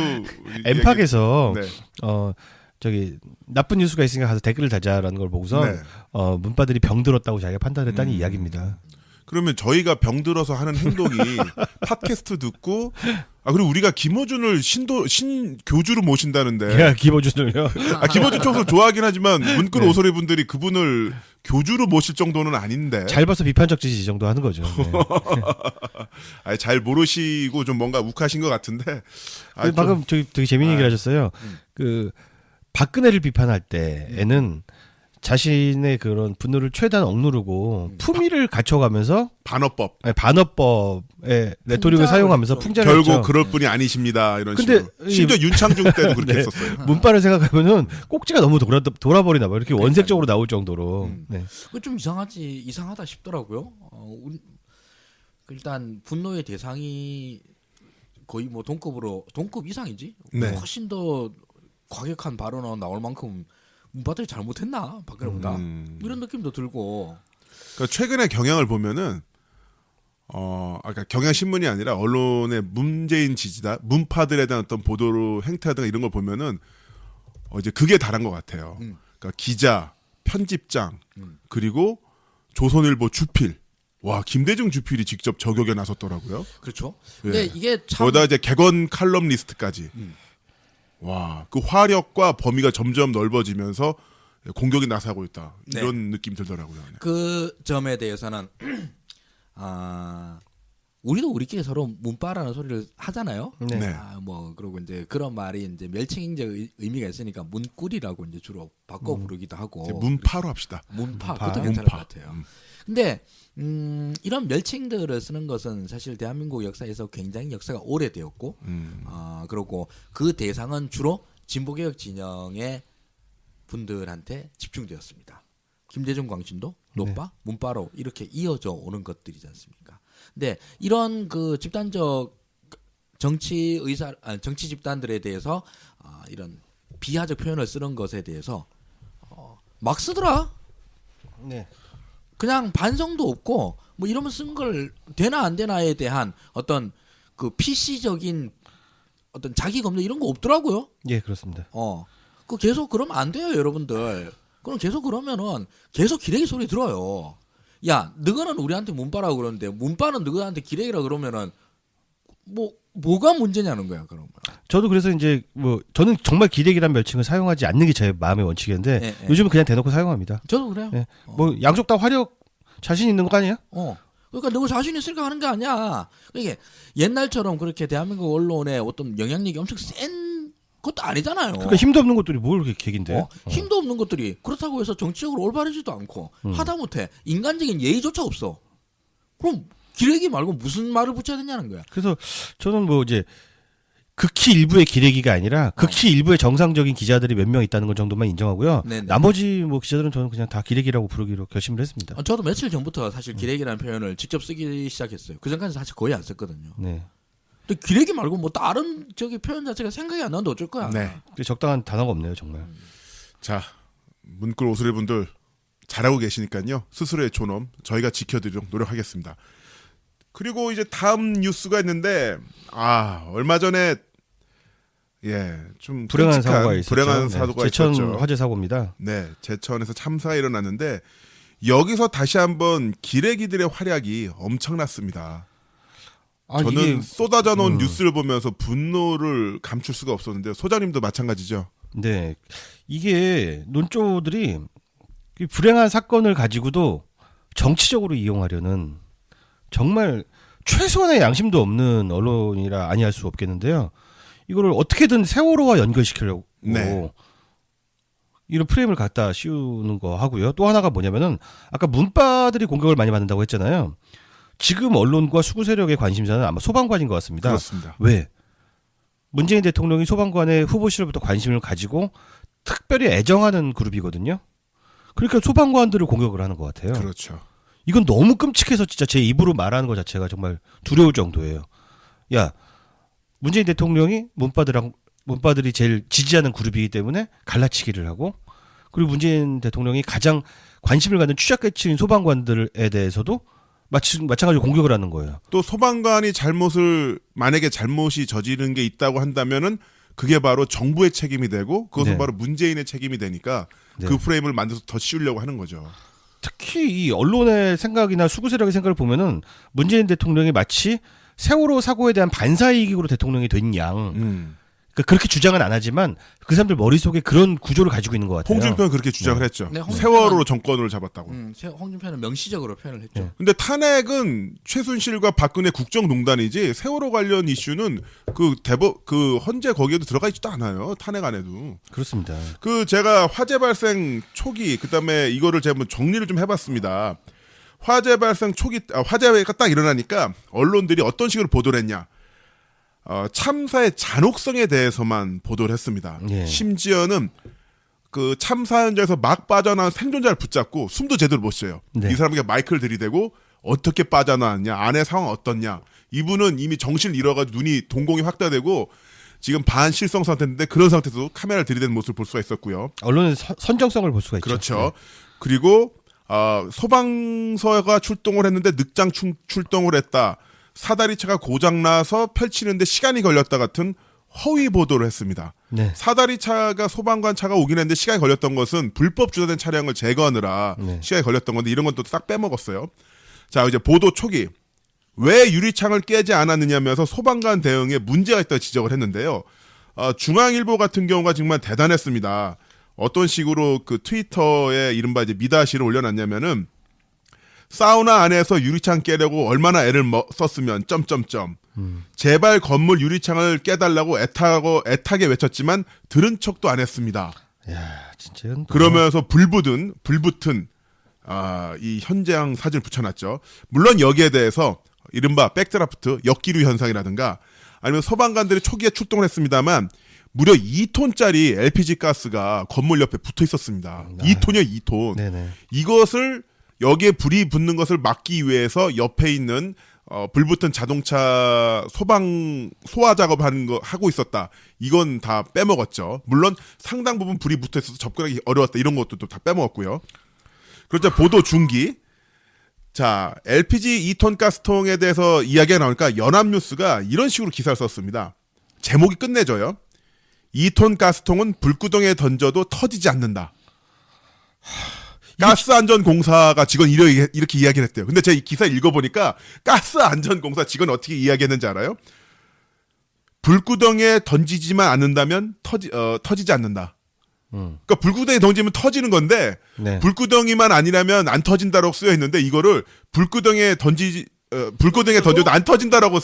엠팍에서 얘기. 네. 저기 나쁜 뉴스가 있으니까 가서 댓글을 달자라는 걸 보고서 네. 문바들이 병들었다고 자기가 판단했다는 이야기입니다. 그러면 저희가 병들어서 하는 행동이 팟캐스트 듣고 그리고 우리가 김어준을 신교주로 모신다는데 야, 김어준을요. 김어준 총수 좋아하긴 하지만 문끌 네. 오소리 분들이 그분을 교주로 모실 정도는 아닌데 잘 봐서 비판적 지지 정도 하는 거죠. 네. 잘 모르시고 좀 뭔가 욱하신 것 같은데 방금 저기 되게 재미있는 얘기를 하셨어요. 그 박근혜를 비판할 때에는 자신의 그런 분노를 최대한 억누르고 품위를 갖춰가면서 반어법 반어법의 레토릭을 사용하면서 풍자를 결국 했죠. 그럴 분이 아니십니다 이런 근데 식으로 심지어 윤창중 때도 그렇게 네. 했었어요. 문바를 생각하면은 꼭지가 너무 돌아버리나 봐요. 이렇게 원색적으로 나올 정도로. 네. 그 좀 이상하다 싶더라고요. 일단 분노의 대상이 거의 뭐 동급 이상이지. 네. 훨씬 더 과격한 발언이 나올 만큼 문바들이 잘못했나 박근혜보다 이런 느낌도 들고. 그러니까 최근에 경향을 보면은 그러니까 경향 신문이 아니라 언론의 문재인 지지다 문파들에 대한 어떤 보도로 행태하든가 이런 걸 보면은 이제 그게 다른 것 같아요. 그러니까 기자, 편집장 그리고 조선일보 주필. 와 김대중 주필이 직접 저격에 나섰더라고요. 그렇죠. 예. 근데 이게 참 거기다 이제 객원 칼럼니스트까지. 와, 그 화력과 범위가 점점 넓어지면서 공격이 나서고 있다. 이런 느낌 들더라고요. 네. 그 점에 대해서는 우리도 우리끼리 서로 문바라는 소리를 하잖아요. 네. 네. 뭐 그리고 이제 그런 말이 이제 멸칭적 의미가 있으니까 문꿀이라고 이제 주로 바꿔 부르기도 하고. 이제 문파로 합시다. 문파. 문파. 그것도 괜찮을 문파. 것 같아요. 근데 이런 멸칭들을 쓰는 것은 사실 대한민국 역사에서 굉장히 역사가 오래되었고 그리고 그 대상은 주로 진보개혁 진영의 분들한테 집중되었습니다. 김대중 광신도, 노빠, 문바로 이렇게 이어져 오는 것들이지 않습니까? 근데 이런 그 집단적 정치 집단들에 대해서 이런 비하적 표현을 쓰는 것에 대해서 막 쓰더라. 네. 그냥 반성도 없고 뭐 이러면 쓴 걸 되나 안 되나에 대한 어떤 그 PC적인 어떤 자기 검증 이런 거 없더라고요. 예, 그렇습니다. 그 계속 그러면 안 돼요, 여러분들. 그럼 계속 그러면은 계속 기레기 소리 들어요. 야, 너는 우리한테 문바라고 그러는데 문바는 너한테 기레기라 그러면은 뭐가 문제냐는 거야, 그러면. 저도 그래서 이제 저는 정말 기레기란 멸칭을 사용하지 않는 게 제 마음의 원칙이었는데 네, 네. 요즘은 그냥 대놓고 사용합니다. 저도 그래요. 네. 양쪽 다 화력 자신 있는 거 아니에요? 그러니까 너가 자신 있으니까 하는 게 아니야. 이게 옛날처럼 그렇게 대한민국 언론의 어떤 영향력이 엄청 센 것도 아니잖아요. 그러니까 힘도 없는 것들이 뭘 그렇게 객인데? 힘도 없는 것들이 그렇다고 해서 정치적으로 올바르지도 않고 하다못해 인간적인 예의조차 없어. 그럼 기레기 말고 무슨 말을 붙여야 되냐는 거야. 그래서 저는 이제 극히 일부의 기레기가 아니라 극히 일부의 정상적인 기자들이 몇 명 있다는 것 정도만 인정하고요. 네네. 나머지 기자들은 저는 그냥 다 기레기라고 부르기로 결심을 했습니다. 저도 며칠 전부터 사실 기레기라는 표현을 직접 쓰기 시작했어요. 그 전까지 사실 거의 안 썼거든요. 네. 근데 기레기 말고 뭐 다른 표현 자체가 생각이 안 나는데 어쩔 거야. 네. 적당한 단어가 없네요, 정말. 자, 문끌 오소리 분들 잘하고 계시니까요. 스스로의 존엄 저희가 지켜드리도록 노력하겠습니다. 그리고 이제 다음 뉴스가 있는데 얼마 전에 좀 불행한 끔찍한 사고가 있었죠. 불행한 사고가 제천 있었죠. 화재 사고입니다. 네, 제천에서 참사가 일어났는데 여기서 다시 한번 기레기들의 활약이 엄청났습니다. 저는 이게 쏟아져 놓은 뉴스를 보면서 분노를 감출 수가 없었는데요. 소장님도 마찬가지죠. 네, 이게 논조들이 이 불행한 사건을 가지고도 정치적으로 이용하려는 정말 최소한의 양심도 없는 언론이라 아니할 수 없겠는데요. 이거를 어떻게든 세월호와 연결시키려고 이런 프레임을 갖다 씌우는 거 하고요. 또 하나가 뭐냐면은 아까 문바들이 공격을 많이 받는다고 했잖아요. 지금 언론과 수구 세력의 관심사는 아마 소방관인 것 같습니다. 그렇습니다. 왜? 문재인 대통령이 소방관의 후보 시절부터 관심을 가지고 특별히 애정하는 그룹이거든요. 그러니까 소방관들을 공격을 하는 것 같아요. 그렇죠. 이건 너무 끔찍해서 진짜 제 입으로 말하는 것 자체가 정말 두려울 정도예요. 야, 문재인 대통령이 문바들이 제일 지지하는 그룹이기 때문에 갈라치기를 하고, 그리고 문재인 대통령이 가장 관심을 갖는 취약계층인 소방관들에 대해서도 마찬가지로 공격을 하는 거예요. 또 소방관이 만약에 잘못이 저지른 게 있다고 한다면은 그게 바로 정부의 책임이 되고 그것은 네. 바로 문재인의 책임이 되니까 네. 그 프레임을 만들어서 더 씌우려고 하는 거죠. 특히 이 언론의 생각이나 수구 세력의 생각을 보면은 문재인 대통령이 마치 세월호 사고에 대한 반사이익으로 대통령이 된 양. 그러니까 그렇게 주장은 안 하지만 그 사람들 머릿속에 그런 구조를 가지고 있는 것 같아요. 홍준표는 그렇게 주장을 했죠. 네, 홍준표는- 세월호로 정권을 잡았다고. 홍준표는 명시적으로 표현을 했죠. 네. 근데 탄핵은 최순실과 박근혜 국정농단이지 세월호 관련 이슈는 그 헌재 거기에도 들어가 있지도 않아요. 탄핵 안에도. 그렇습니다. 제가 화재 발생 초기 그다음에 이거를 제가 한번 정리를 좀 해봤습니다. 화재 발생 초기 화재가 딱 일어나니까 언론들이 어떤 식으로 보도를 했냐? 참사의 잔혹성에 대해서만 보도를 했습니다. 예. 심지어는 그 참사 현장에서 막 빠져나온 생존자를 붙잡고 숨도 제대로 못 쉬어요. 네. 이 사람에게 마이크를 들이대고 어떻게 빠져나왔냐, 안의 상황 어떻냐. 이분은 이미 정신을 잃어가지고 눈이 동공이 확대되고 지금 반실성 상태인데 그런 상태에서도 카메라를 들이대는 모습을 볼 수가 있었고요. 언론의 선정성을 볼 수가 있죠. 그렇죠. 그리고 소방서가 출동을 했는데 늑장 출동을 했다. 사다리차가 고장나서 펼치는데 시간이 걸렸다 같은 허위 보도를 했습니다. 네. 사다리차가 소방관 차가 오긴 했는데 시간이 걸렸던 것은 불법 주차된 차량을 제거하느라 네. 시간이 걸렸던 건데 이런 건 또 싹 빼먹었어요. 자, 이제 보도 초기 왜 유리창을 깨지 않았느냐면서 소방관 대응에 문제가 있다고 지적을 했는데요. 중앙일보 같은 경우가 정말 대단했습니다. 어떤 식으로 그 트위터에 이른바 이제 미다시를 올려놨냐면은 사우나 안에서 유리창 깨려고 얼마나 애를 썼으면 점점점 제발 건물 유리창을 깨달라고 애타게 외쳤지만 들은 척도 안 했습니다. 야, 진짜 이건 또- 그러면서 불붙은 이 현장 사진을 붙여놨죠. 물론 여기에 대해서 이른바 백드라프트 역기류 현상이라든가 아니면 소방관들이 초기에 출동을 했습니다만 무려 2톤짜리 LPG 가스가 건물 옆에 붙어 있었습니다. 2톤이요, 2톤. 네네. 이것을 여기에 불이 붙는 것을 막기 위해서 옆에 있는 불붙은 자동차 소화 작업하는 거 하고 있었다. 이건 다 빼먹었죠. 물론 상당 부분 불이 붙어 있어서 접근하기 어려웠다. 이런 것도 다 빼먹었고요. 그렇죠. 보도 중기. 자, LPG 2톤 가스통에 대해서 이야기가 나오니까 연합뉴스가 이런 식으로 기사를 썼습니다. 제목이 끝내줘요. 2톤 가스통은 불구덩이에 던져도 터지지 않는다. 가스안전공사가 직원 이렇게 이야기를 했대요. 근데 제가 이 기사 읽어보니까 가스안전공사 직원이 어떻게 이야기했는지 알아요? 불구덩이에 던지지만 않는다면 터지지 않는다. 그러니까 불구덩이에 던지면 터지는 건데 네. 불구덩이만 아니라면 안 터진다라고 쓰여 있는데 이거를 불구덩이에 던져도 안 터진다라고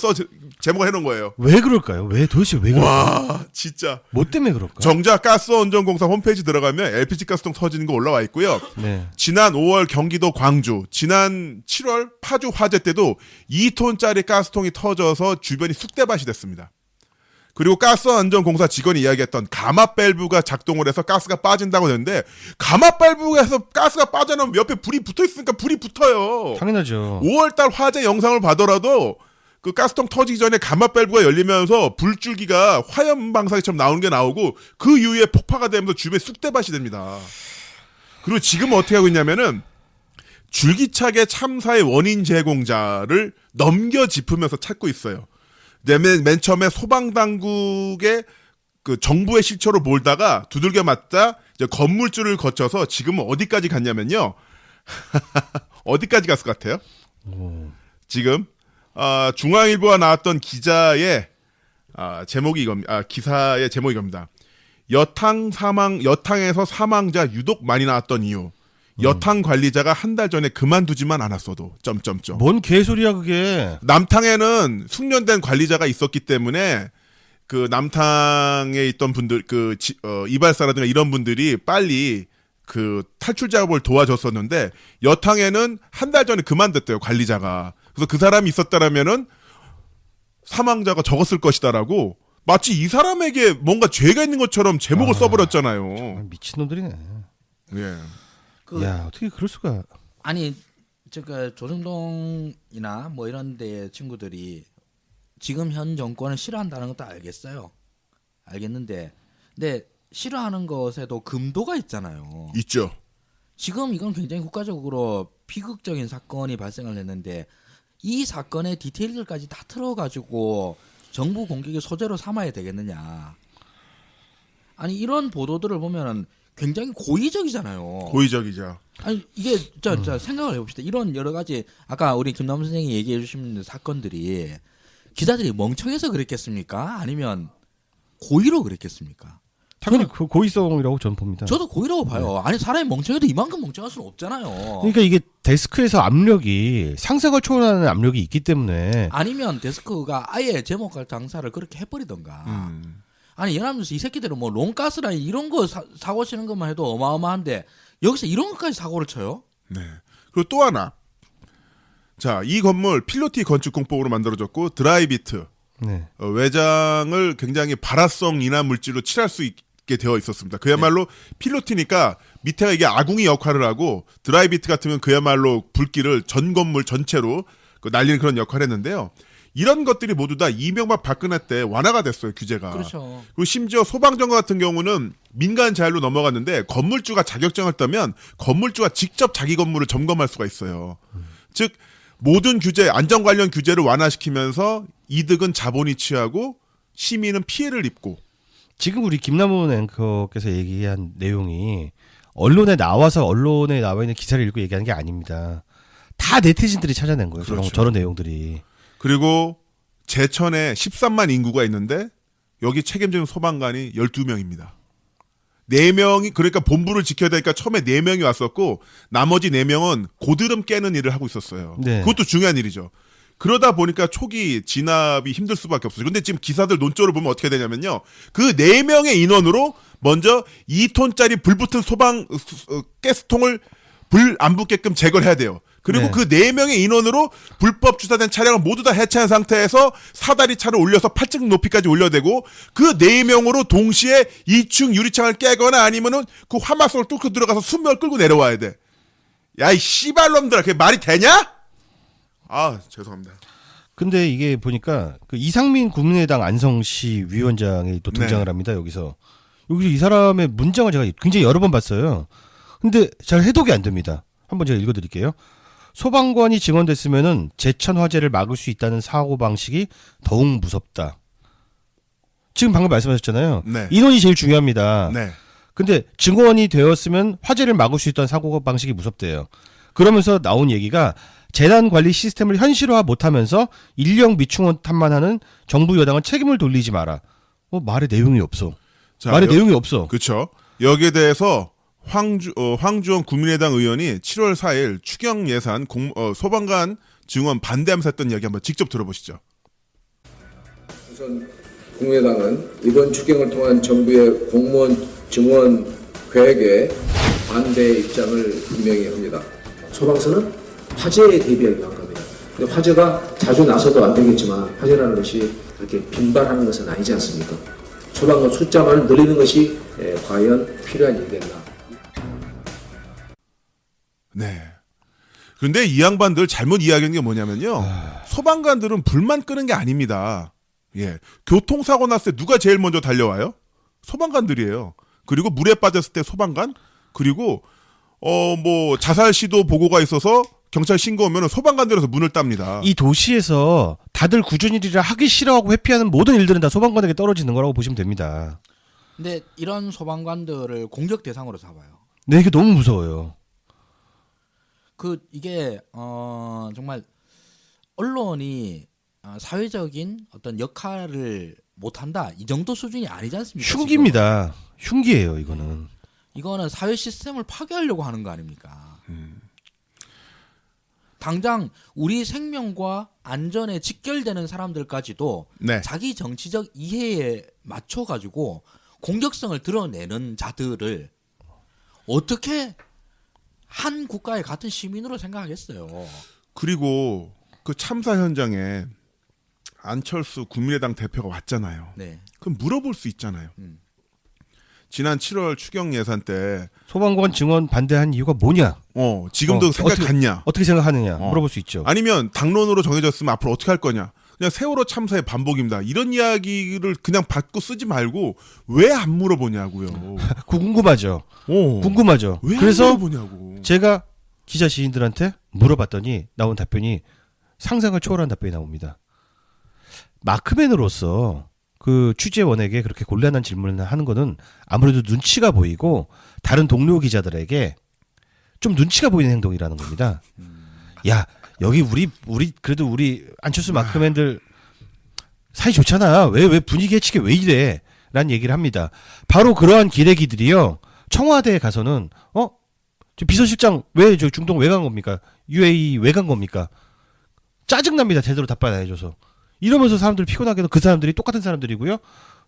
제목을 해놓은 거예요. 왜 그럴까요? 도대체 왜 그럴까요? 와, 진짜. 뭐 때문에 그럴까요? 정작 가스안전공사 홈페이지 들어가면 LPG 가스통 터지는 거 올라와 있고요. 네. 지난 5월 경기도 광주, 지난 7월 파주 화재 때도 2톤짜리 가스통이 터져서 주변이 쑥대밭이 됐습니다. 그리고 가스안전공사 직원이 이야기했던 가마 밸브가 작동을 해서 가스가 빠진다고 했는데 가마 밸브에서 가스가 빠져나오면 옆에 불이 붙어있으니까 불이 붙어요. 당연하죠. 5월달 화재 영상을 봐더라도 그 가스통 터지기 전에 가마 밸브가 열리면서 불줄기가 화염 방사기처럼 나오는 게 나오고 그 이후에 폭파가 되면서 주변에 쑥대밭이 됩니다. 그리고 지금 어떻게 하고 있냐면은 줄기차게 참사의 원인 제공자를 넘겨짚으면서 찾고 있어요. 맨 처음에 소방당국의 그 정부의 실처로 몰다가 두들겨 맞다 이제 건물줄을 거쳐서 지금은 어디까지 갔냐면요. 어디까지 갔을 것 같아요? 지금 중앙일보가 나왔던 기자의 제목이 기사의 제목이 이겁니다. 여탕에서 사망자 유독 많이 나왔던 이유. 여탕 관리자가 한 달 전에 그만두지만 않았어도 점점점. 뭔 개소리야 그게. 남탕에는 숙련된 관리자가 있었기 때문에 그 남탕에 있던 분들 이발사라든가 이런 분들이 빨리 그 탈출 작업을 도와줬었는데 여탕에는 한 달 전에 그만뒀대요, 관리자가. 그래서 그 사람이 있었다라면은 사망자가 적었을 것이다라고 마치 이 사람에게 뭔가 죄가 있는 것처럼 제목을 써버렸잖아요. 미친놈들이네. 예. 야 어떻게 그럴 수가? 아니 저그 조중동이나 뭐 이런 데 친구들이 지금 현 정권을 싫어한다는 것도 알겠는데 근데 싫어하는 것에도 금도가 있잖아요. 있죠. 지금 이건 굉장히 국가적으로 비극적인 사건이 발생을 했는데 이 사건의 디테일들까지 다 틀어가지고 정부 공격의 소재로 삼아야 되겠느냐. 아니 이런 보도들을 보면은 굉장히 고의적이잖아요. 고의적이죠. 아니 이게 자 생각을 해봅시다. 이런 여러 가지 아까 우리 김남수 선생이 얘기해 주신 사건들이 기자들이 멍청해서 그랬겠습니까? 아니면 고의로 그랬겠습니까? 당연히 그 고의성이라고 저는 봅니다. 저도 고의라고 봐요. 아니 사람이 멍청해도 이만큼 멍청할 수는 없잖아요. 그러니까 이게 데스크에서 압력이 상상을 초월하는 압력이 있기 때문에 아니면 데스크가 아예 제목할 장사를 그렇게 해버리던가. 아니 연합뉴스 이 새끼들은 뭐 롱가스라 이런 거 사고 치는 것만 해도 어마어마한데 여기서 이런 것까지 사고를 쳐요? 네. 그리고 또 하나. 자, 이 건물 필로티 건축 공법으로 만들어졌고 드라이비트 네. 외장을 굉장히 발화성 인화 물질로 칠할 수 있게 되어 있었습니다. 그야말로 필로티니까 밑에가 이게 아궁이 역할을 하고 드라이비트 같으면 그야말로 불길을 전 건물 전체로 날리는 그런 역할을 했는데요. 이런 것들이 모두 다 이명박 박근혜 때 완화가 됐어요. 규제가. 그렇죠. 그리고 심지어 소방정거 같은 경우는 민간 자율로 넘어갔는데 건물주가 자격증을 따면 건물주가 직접 자기 건물을 점검할 수가 있어요. 즉 모든 규제, 안전 관련 규제를 완화시키면서 이득은 자본이 취하고 시민은 피해를 입고. 지금 우리 김남훈 앵커께서 얘기한 내용이 언론에 나와 있는 기사를 읽고 얘기하는 게 아닙니다. 다 네티즌들이 찾아낸 거예요. 그렇죠. 저런 내용들이. 그리고 제천에 13만 인구가 있는데 여기 책임지는 소방관이 12명입니다. 4명이 그러니까 본부를 지켜야 되니까 처음에 4명이 왔었고 나머지 4명은 고드름 깨는 일을 하고 있었어요. 네. 그것도 중요한 일이죠. 그러다 보니까 초기 진압이 힘들 수밖에 없어요. 근데 지금 기사들 논조를 보면 어떻게 되냐면요. 그 4명의 인원으로 먼저 2톤짜리 불붙은 가스통을 불 안 붙게끔 제거를 해야 돼요. 그리고 네. 그 4명의 인원으로 불법 주사된 차량을 모두 다 해체한 상태에서 사다리 차를 올려서 8층 높이까지 올려대고 그 4명으로 동시에 2층 유리창을 깨거나 아니면은 그 화막성을 뚫고 들어가서 수명을 끌고 내려와야 돼. 야, 이 씨발놈들아, 그게 말이 되냐? 아, 죄송합니다. 근데 이게 보니까 그 이상민 국민의당 안성시 위원장이 또 등장을 네. 합니다. 여기서 이 사람의 문장을 제가 굉장히 여러 번 봤어요. 근데 잘 해독이 안 됩니다. 한번 제가 읽어드릴게요. 소방관이 증원됐으면은 제천 화재를 막을 수 있다는 사고 방식이 더욱 무섭다. 지금 방금 말씀하셨잖아요. 네. 인원이 제일 중요합니다. 네. 근데 증원이 되었으면 화재를 막을 수 있다는 사고 방식이 무섭대요. 그러면서 나온 얘기가 재난 관리 시스템을 현실화 못하면서 인력 미충원탄만 하는 정부 여당은 책임을 돌리지 마라. 말에 내용이 없어. 자, 말에 내용이 없어. 그렇죠. 여기에 대해서 황주원 국민의당 의원이 7월 4일 추경 예산 소방관 증원 반대하면서 했던 이야기 한번 직접 들어보시죠. 우선 국민의당은 이번 추경을 통한 정부의 공무원 증원 계획에 반대 입장을 분명히 합니다. 소방서는 화재에 대비하기 위한 겁니다. 근데 화재가 자주 나서도 안 되겠지만 화재라는 것이 그렇게 빈발하는 것은 아니지 않습니까? 소방관 숫자만 늘리는 것이 과연 필요한 일이겠나. 네. 그런데 이 양반들 잘못 이야기한 게 뭐냐면요. 소방관들은 불만 끄는 게 아닙니다. 예. 교통사고 났을 때 누가 제일 먼저 달려와요? 소방관들이에요. 그리고 물에 빠졌을 때 소방관? 그리고 뭐 자살 시도 보고가 있어서 경찰 신고하면 소방관들에서 문을 땁니다. 이 도시에서 다들 꾸준히 일을 하기 싫어하고 회피하는 모든 일들은 다 소방관에게 떨어지는 거라고 보시면 됩니다. 근데 이런 소방관들을 공격 대상으로 잡아요. 네, 이게 너무 무서워요. 이게 정말 언론이 사회적인 어떤 역할을 못한다 이 정도 수준이 아니지 않습니까? 흉기입니다. 흉기예요, 이거는. 이거는 사회 시스템을 파괴하려고 하는 거 아닙니까? 당장 우리 생명과 안전에 직결되는 사람들까지도 네. 자기 정치적 이해에 맞춰 가지고 공격성을 드러내는 자들을 어떻게 한 국가의 같은 시민으로 생각하겠어요. 그리고 그 참사 현장에 안철수 국민의당 대표가 왔잖아요. 네. 그럼 물어볼 수 있잖아요. 지난 7월 추경 예산 때 소방관 증원 반대한 이유가 뭐냐? 지금도 생각 같냐? 어떻게 생각하느냐 물어볼 수 있죠. 아니면 당론으로 정해졌으면 앞으로 어떻게 할 거냐? 그냥 세월호 참사의 반복입니다. 이런 이야기를 그냥 받고 쓰지 말고 왜 안 물어보냐고요. 궁금하죠. 궁금하죠. 왜 안 그래서 물어보냐고. 제가 기자 지인들한테 물어봤더니 나온 답변이 상상을 초월한 답변이 나옵니다. 마크맨으로서 그 취재원에게 그렇게 곤란한 질문을 하는 거는 아무래도 눈치가 보이고 다른 동료 기자들에게 좀 눈치가 보이는 행동이라는 겁니다. 야, 여기 우리 그래도 우리 안철수 마크맨들 사이 좋잖아. 왜 분위기 해치게 왜 이래? 라는 얘기를 합니다. 바로 그러한 기레기들이요. 청와대에 가서는 저 비서실장 왜 저 중동 왜 간 겁니까? UAE 왜 간 겁니까? 짜증납니다. 제대로 답변 안 해줘서. 이러면서 사람들이 피곤하게도 그 사람들이 똑같은 사람들이고요.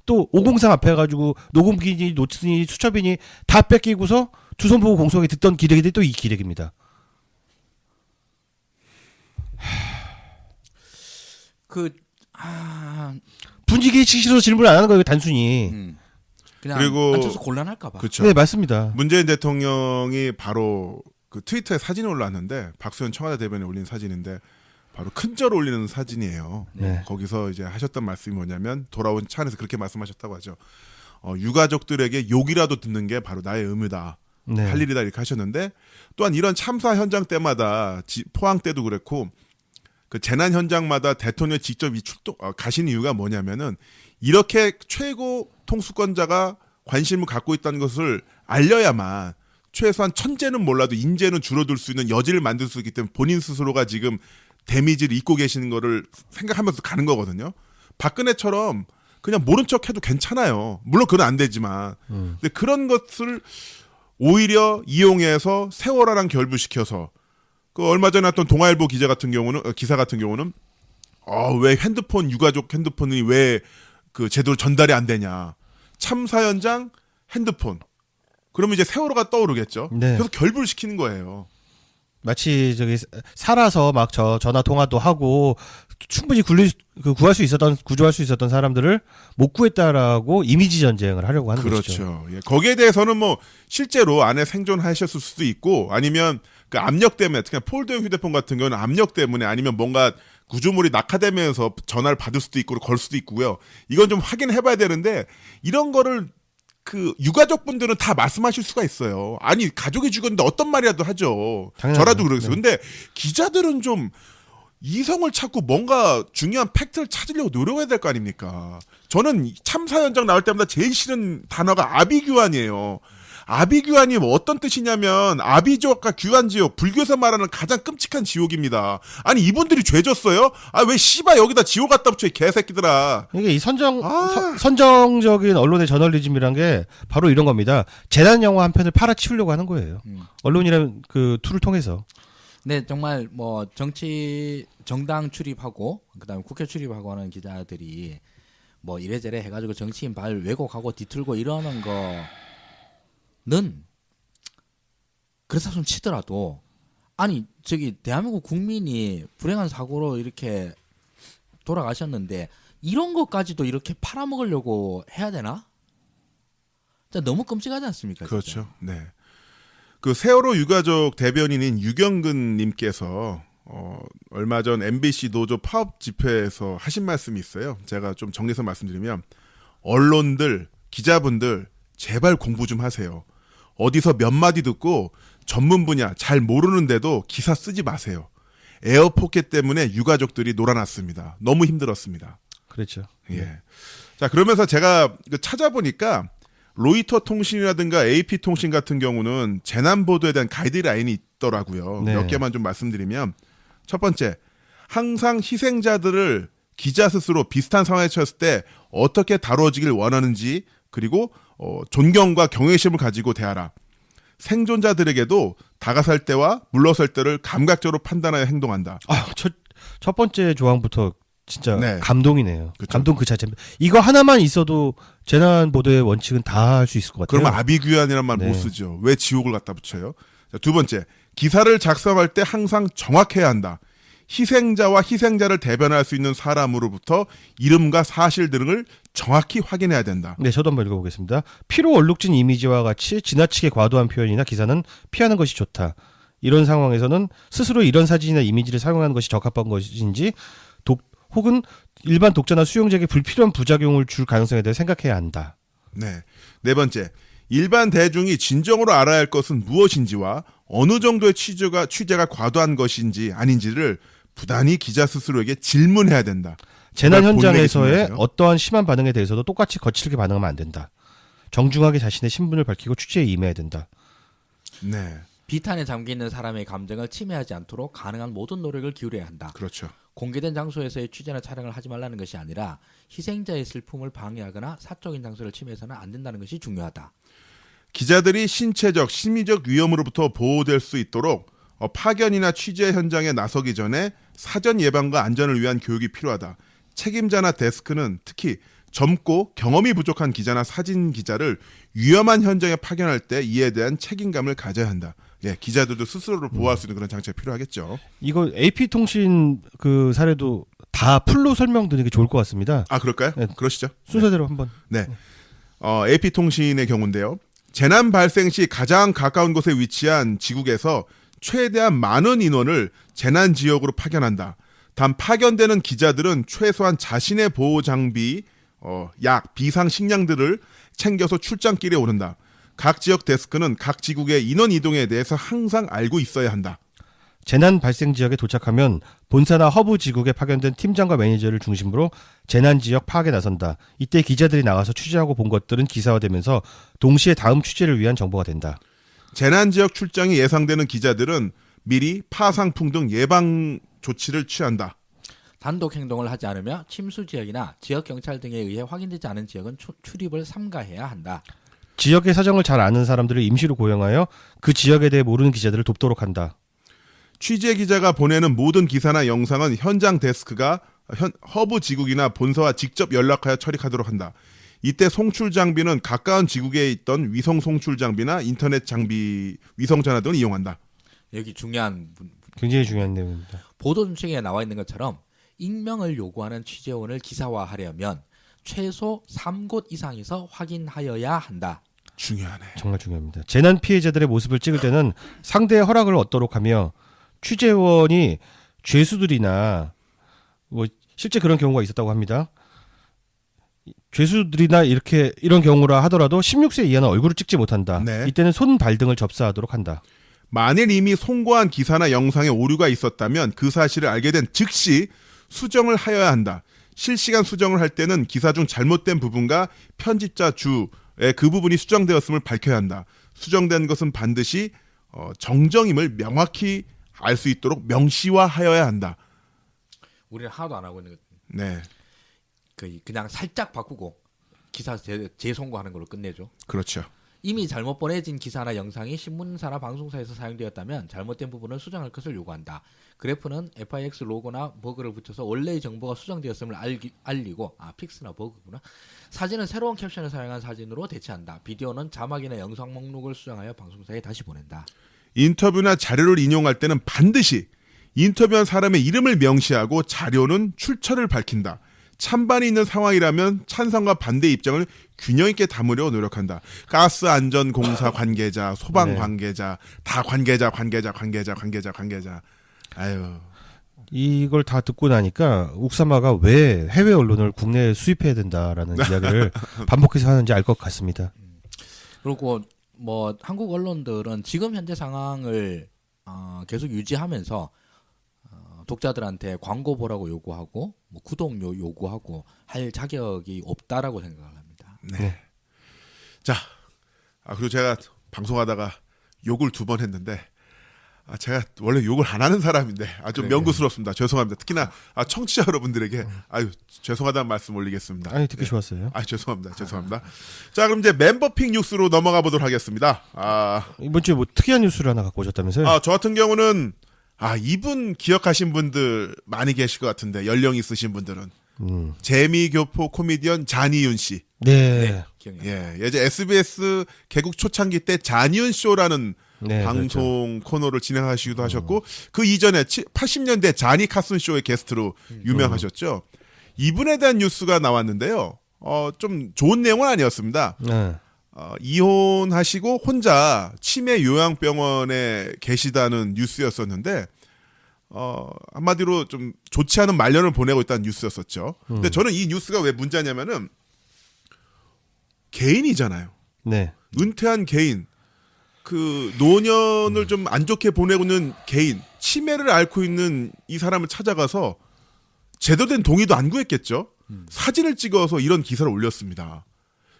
또 503 앞에 가지고 녹음기니 노트니 수첩이니 다 뺏기고서 두 손 보고 공소하게 듣던 기레기들이 또 이 기레기입니다. 분위기 치시로 질문 안 하는 거예요, 단순히. 그냥 그리고 앉혀서 곤란할까봐. 그렇죠. 네, 맞습니다. 문재인 대통령이 바로 그 트위터에 사진이 올라왔는데 박수현 청와대 대변인이 올린 사진인데 바로 큰절 올리는 사진이에요. 네. 거기서 이제 하셨던 말씀이 뭐냐면 돌아온 차 안에서 그렇게 말씀하셨다고 하죠. 유가족들에게 욕이라도 듣는 게 바로 나의 의무다. 네. 할 일이다 이렇게 하셨는데 또한 이런 참사 현장 때마다 포항 때도 그렇고 그 재난 현장마다 대통령이 직접 가신 이유가 뭐냐면은 이렇게 최고 통수권자가 관심을 갖고 있다는 것을 알려야만 최소한 천재는 몰라도 인재는 줄어들 수 있는 여지를 만들 수 있기 때문에 본인 스스로가 지금 데미지를 입고 계시는 거를 생각하면서 가는 거거든요. 박근혜처럼 그냥 모른 척 해도 괜찮아요. 물론 그건 안 되지만. 근데 그런 것을 오히려 이용해서 세월호랑 결부시켜서 그 얼마 전에 했던 동아일보 기사 같은 경우는 왜 유가족 핸드폰이 왜 그 제대로 전달이 안 되냐. 참사 현장 핸드폰. 그러면 이제 세월호가 떠오르겠죠. 네. 그래서 결부를 시키는 거예요. 마치 저기 살아서 막 전화 통화도 하고 충분히 구조할 수 있었던 사람들을 못 구했다라고 이미지 전쟁을 하려고 하는 그렇죠. 것이죠. 예. 거기에 대해서는 뭐 실제로 안에 생존하셨을 수도 있고 아니면 그 압력 때문에 특히 폴더형 휴대폰 같은 경우는 압력 때문에 아니면 뭔가 구조물이 낙하되면서 전화를 받을 수도 있고 걸 수도 있고요. 이건 좀 확인해봐야 되는데 이런 거를 그 유가족분들은 다 말씀하실 수가 있어요. 아니 가족이 죽었는데 어떤 말이라도 하죠. 당연하죠. 저라도 그러겠어요. 네. 근데 기자들은 좀 이성을 찾고 뭔가 중요한 팩트를 찾으려고 노력해야 될 거 아닙니까? 저는 참사 현장 나올 때마다 제일 싫은 단어가 아비규환이에요. 아비규환이 뭐 어떤 뜻이냐면 아비지옥과 규환지옥, 불교에서 말하는 가장 끔찍한 지옥입니다. 아니 이분들이 죄졌어요? 왜 씨발 여기다 지옥 갖다 붙여 이 개새끼들아. 이게 이 선정적인 언론의 저널리즘이란 게 바로 이런 겁니다. 재난 영화 한 편을 팔아치우려고 하는 거예요. 언론이라는 그 툴을 통해서. 네, 정말 뭐 정당 출입하고 그다음에 국회 출입하고 하는 기자들이 뭐 이래저래 해가지고 정치인 발 왜곡하고 뒤틀고 이러는 거는 그렇다 좀 치더라도 아니 저기 대한민국 국민이 불행한 사고로 이렇게 돌아가셨는데 이런 것까지도 이렇게 팔아먹으려고 해야 되나? 진짜 너무 끔찍하지 않습니까? 진짜? 그렇죠. 네. 그 세월호 유가족 대변인인 유경근 님께서 얼마 전 MBC 노조 파업 집회에서 하신 말씀이 있어요. 제가 좀 정리해서 말씀드리면 언론들, 기자분들 제발 공부 좀 하세요. 어디서 몇 마디 듣고 전문 분야 잘 모르는데도 기사 쓰지 마세요. 에어포켓 때문에 유가족들이 놀아났습니다. 너무 힘들었습니다. 그렇죠. 예. 자, 그러면서 제가 찾아보니까 로이터 통신이라든가 AP 통신 같은 경우는 재난 보도에 대한 가이드라인이 있더라고요. 네. 몇 개만 좀 말씀드리면 첫 번째, 항상 희생자들을 기자 스스로 비슷한 상황에 처했을 때 어떻게 다뤄지길 원하는지 그리고 존경과 경외심을 가지고 대하라. 생존자들에게도 다가설 때와 물러설 때를 감각적으로 판단하여 행동한다. 첫 번째 조항부터 진짜 네. 감동이네요. 그쵸. 감동 그 자체입니다. 이거 하나만 있어도 재난 보도의 원칙은 다 할 수 있을 것 같아요. 그러면 아비규환이란 말 못 네. 쓰죠. 왜 지옥을 갖다 붙여요? 자, 두 번째, 기사를 작성할 때 항상 정확해야 한다. 희생자와 희생자를 대변할 수 있는 사람으로부터 이름과 사실 등을 정확히 확인해야 된다. 네, 저도 한번 읽어보겠습니다. 피로 얼룩진 이미지와 같이 지나치게 과도한 표현이나 기사는 피하는 것이 좋다. 이런 상황에서는 스스로 이런 사진이나 이미지를 사용하는 것이 적합한 것인지 혹은 일반 독자나 수용자에게 불필요한 부작용을 줄 가능성에 대해 생각해야 한다. 네. 네 번째, 일반 대중이 진정으로 알아야 할 것은 무엇인지와 어느 정도의 취재가 과도한 것인지 아닌지를 부단히 기자 스스로에게 질문해야 된다. 재난 정말 본인에게 현장에서의 질문하세요. 어떠한 심한 반응에 대해서도 똑같이 거칠게 반응하면 안 된다. 정중하게 자신의 신분을 밝히고 취재에 임해야 된다. 네, 비탄에 잠겨 있는 사람의 감정을 침해하지 않도록 가능한 모든 노력을 기울여야 한다. 그렇죠. 공개된 장소에서의 취재나 촬영을 하지 말라는 것이 아니라 희생자의 슬픔을 방해하거나 사적인 장소를 침해해서는 안 된다는 것이 중요하다. 기자들이 신체적, 심리적 위험으로부터 보호될 수 있도록 파견이나 취재 현장에 나서기 전에 사전 예방과 안전을 위한 교육이 필요하다. 책임자나 데스크는 특히 젊고 경험이 부족한 기자나 사진 기자를 위험한 현장에 파견할 때 이에 대한 책임감을 가져야 한다. 예, 기자들도 스스로를 보호할 수 있는 그런 장치가 필요하겠죠. 이거 AP통신 그 사례도 다 풀로 설명드리는 게 좋을 것 같습니다. 아, 그럴까요? 네. 그러시죠. 순서대로 한번. 네. AP통신의 경우인데요. 재난 발생 시 가장 가까운 곳에 위치한 지국에서 최대한 많은 인원을 재난 지역으로 파견한다. 단 파견되는 기자들은 최소한 자신의 보호 장비, 약, 비상 식량들을 챙겨서 출장길에 오른다. 각 지역 데스크는 각 지국의 인원 이동에 대해서 항상 알고 있어야 한다. 재난 발생 지역에 도착하면 본사나 허브 지국에 파견된 팀장과 매니저를 중심으로 재난 지역 파악에 나선다. 이때 기자들이 나가서 취재하고 본 것들은 기사화되면서 동시에 다음 취재를 위한 정보가 된다. 재난 지역 출장이 예상되는 기자들은 미리 파상풍 등 예방 조치를 취한다. 단독 행동을 하지 않으며 침수 지역이나 지역 경찰 등에 의해 확인되지 않은 지역은 출입을 삼가해야 한다. 지역의 사정을 잘 아는 사람들을 임시로 고용하여 그 지역에 대해 모르는 기자들을 돕도록 한다. 취재 기자가 보내는 모든 기사나 영상은 현장 데스크가 허브 지국이나 본사와 직접 연락하여 처리하도록 한다. 이때 송출 장비는 가까운 지국에 있던 위성 송출 장비나 인터넷 장비, 위성 전화 등을 이용한다. 여기 중요한 굉장히 중요한 내용입니다. 보도 준칙에 나와 있는 것처럼 익명을 요구하는 취재원을 기사화하려면 최소 3곳 이상에서 확인하여야 한다. 중요하네. 정말 중요합니다. 재난 피해자들의 모습을 찍을 때는 상대의 허락을 얻도록 하며 취재원이 죄수들이나 뭐 실제 그런 경우가 있었다고 합니다. 죄수들이나 이런 경우라 하더라도 16세 이하는 얼굴을 찍지 못한다. 네. 이때는 손, 발 등을 접사하도록 한다. 만일 이미 송고한 기사나 영상에 오류가 있었다면 그 사실을 알게 된 즉시 수정을 하여야 한다. 실시간 수정을 할 때는 기사 중 잘못된 부분과 편집자 주의 그 부분이 수정되었음을 밝혀야 한다. 수정된 것은 반드시 정정임을 명확히 알 수 있도록 명시화하여야 한다. 우리는 하나도 안 하고 있는 것. 네, 그냥 살짝 바꾸고 기사 재송고하는 걸로 끝내죠. 그렇죠. 이미 잘못 보내진 기사나 영상이 신문사나 방송사에서 사용되었다면 잘못된 부분을 수정할 것을 요구한다. 그래프는 FIX 로고나 버그를 붙여서 원래의 정보가 수정되었음을 알리고 픽스나 버그구나. 사진은 새로운 캡션을 사용한 사진으로 대체한다. 비디오는 자막이나 영상 목록을 수정하여 방송사에 다시 보낸다. 인터뷰나 자료를 인용할 때는 반드시 인터뷰한 사람의 이름을 명시하고 자료는 출처를 밝힌다. 찬반이 있는 상황이라면 찬성과 반대 입장을 균형 있게 담으려 노력한다. 가스안전공사 관계자, 소방 관계자, 다 관계자. 아유. 이걸 다 듣고 나니까 옥사마가 왜 해외 언론을 국내에 수입해야 된다라는 이야기를 반복해서 하는지 알 것 같습니다. 그리고 뭐 한국 언론들은 지금 현재 상황을 계속 유지하면서 독자들한테 광고 보라고 요구하고 뭐 구독료 요구하고 할 자격이 없다라고 생각을 합니다. 네. 자, 그리고 제가 방송하다가 욕을 2번 했는데 제가 원래 욕을 안 하는 사람인데 좀 명구스럽습니다. 죄송합니다. 특히나 청취자 여러분들에게 죄송하다는 말씀 올리겠습니다. 아니 듣기 좋았어요. 죄송합니다. 자, 그럼 이제 멤버픽 뉴스로 넘어가 보도록 하겠습니다. 이번 주에 뭐 특이한 뉴스를 하나 갖고 오셨다면서요? 저 같은 경우는 이분 기억하신 분들 많이 계실 것 같은데 연령 있으신 분들은 재미교포 코미디언 잔이윤 씨. 네. 기억나요. 예전 SBS 개국 초창기 때 잔이윤 쇼라는 네, 방송 코너를 진행하시기도 하셨고 그 이전에 80년대 자니 카슨 쇼의 게스트로 유명하셨죠. 이분에 대한 뉴스가 나왔는데요. 좀 좋은 내용은 아니었습니다. 네. 이혼하시고 혼자 치매 요양병원에 계시다는 뉴스였었는데 한마디로 좀 좋지 않은 말년을 보내고 있다는 뉴스였었죠. 근데 저는 이 뉴스가 왜 문제냐면은 개인이잖아요. 네. 은퇴한 개인, 그 노년을 좀 안 좋게 보내고 있는 개인, 치매를 앓고 있는 이 사람을 찾아가서 제대로 된 동의도 안 구했겠죠. 사진을 찍어서 이런 기사를 올렸습니다.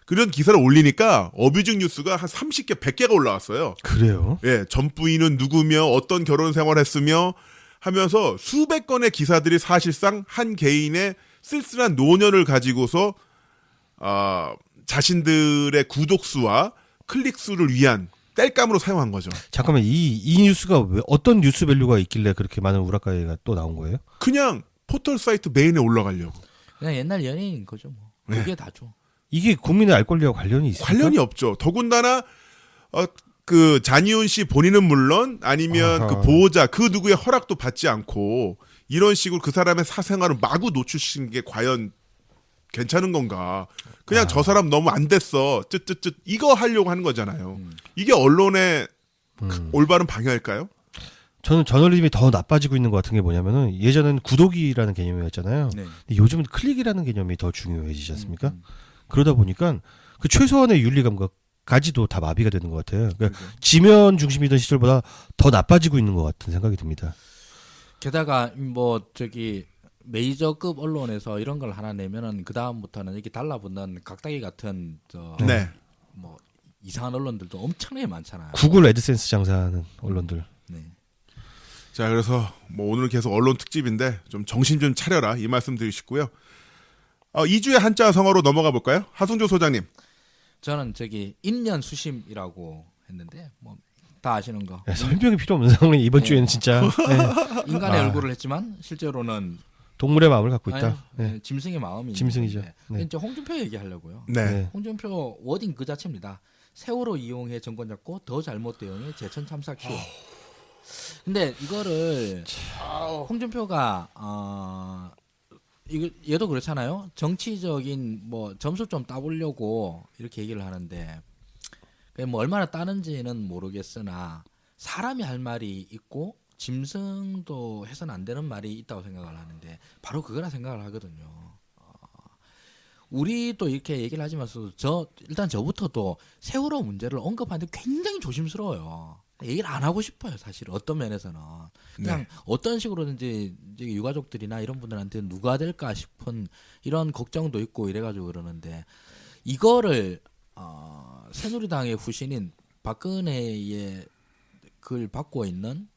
그런 기사를 올리니까 어뷰징 뉴스가 한 30개, 100개가 올라왔어요. 그래요? 예, 전 부인은 누구며 어떤 결혼 생활했으며 하면서 수백 건의 기사들이 사실상 한 개인의 쓸쓸한 노년을 가지고서 자신들의 구독수와 클릭수를 위한 땔감으로 사용한 거죠. 잠깐만 이 뉴스가 왜 어떤 뉴스 밸류가 있길래 그렇게 많은 우라카이가 또 나온 거예요? 그냥 포털 사이트 메인에 올라가려고. 그냥 옛날 연예인인 거죠. 뭐. 그게 다죠. 이게 국민의 알 권리와 관련이 있습니까? 관련이 없죠. 더군다나 그 잔이윤 씨 본인은 물론 아니면 그 보호자 그 누구의 허락도 받지 않고 이런 식으로 그 사람의 사생활을 마구 노출시킨 게 과연 괜찮은 건가? 그냥 저 사람 너무 안 됐어. 쯧쯧쯧 이거 하려고 하는 거잖아요. 이게 언론의 올바른 방향일까요? 저는 저널리즘이 더 나빠지고 있는 것 같은 게 뭐냐면은 예전에는 구독이라는 개념이었잖아요. 네. 근데 요즘은 클릭이라는 개념이 더 중요해지지 않습니까? 그러다 보니까 그 최소한의 윤리 감각까지도 다 마비가 되는 것 같아요. 그러니까 지면 중심이던 시절보다 더 나빠지고 있는 것 같은 생각이 듭니다. 게다가 뭐 저기 메이저급 언론에서 이런 걸 하나 내면은 그 다음부터는 이렇게 달라붙는 각다기 같은 네. 뭐 이상한 언론들도 엄청나게 많잖아요. 구글 애드센스 장사하는 언론들. 네. 자, 그래서 뭐 오늘 계속 언론 특집인데 좀 정신 좀 차려라 이 말씀 드리고 싶고요. 2주의 한자 성어로 넘어가 볼까요? 하승조 소장님. 저는 저기 인년수심이라고 했는데 뭐 다 아시는 거. 야, 설명이 필요 없는 상황이 이번 주에는 진짜 인간의 얼굴을 했지만 실제로는 동물의 마음을 갖고 있다. 아니, 네. 짐승의 마음이 짐승이죠. 있는데 네. 이제 홍준표 얘기하려고요. 네. 홍준표 워딩 그 자체입니다. 세월호 이용해 정권 잡고 더 잘못 대응해 제천 참사 키워. 근데 이거를 홍준표가 이거 얘도 그렇잖아요. 정치적인 뭐 점수 좀 따보려고 이렇게 얘기를 하는데 뭐 얼마나 따는지는 모르겠으나 사람이 할 말이 있고 짐승도 해서는 안 되는 말이 있다고 생각을 하는데 바로 그거라 생각을 하거든요. 우리도 이렇게 얘기를 하지만서 일단 저부터도 세월호 문제를 언급하는데 굉장히 조심스러워요. 얘기를 안 하고 싶어요, 사실 어떤 면에서는 그냥 네. 어떤 식으로든지 이제 유가족들이나 이런 분들한테 누가 될까 싶은 이런 걱정도 있고 이래가지고 그러는데 이거를 새누리당의 후신인 박근혜의 그걸 받고 있는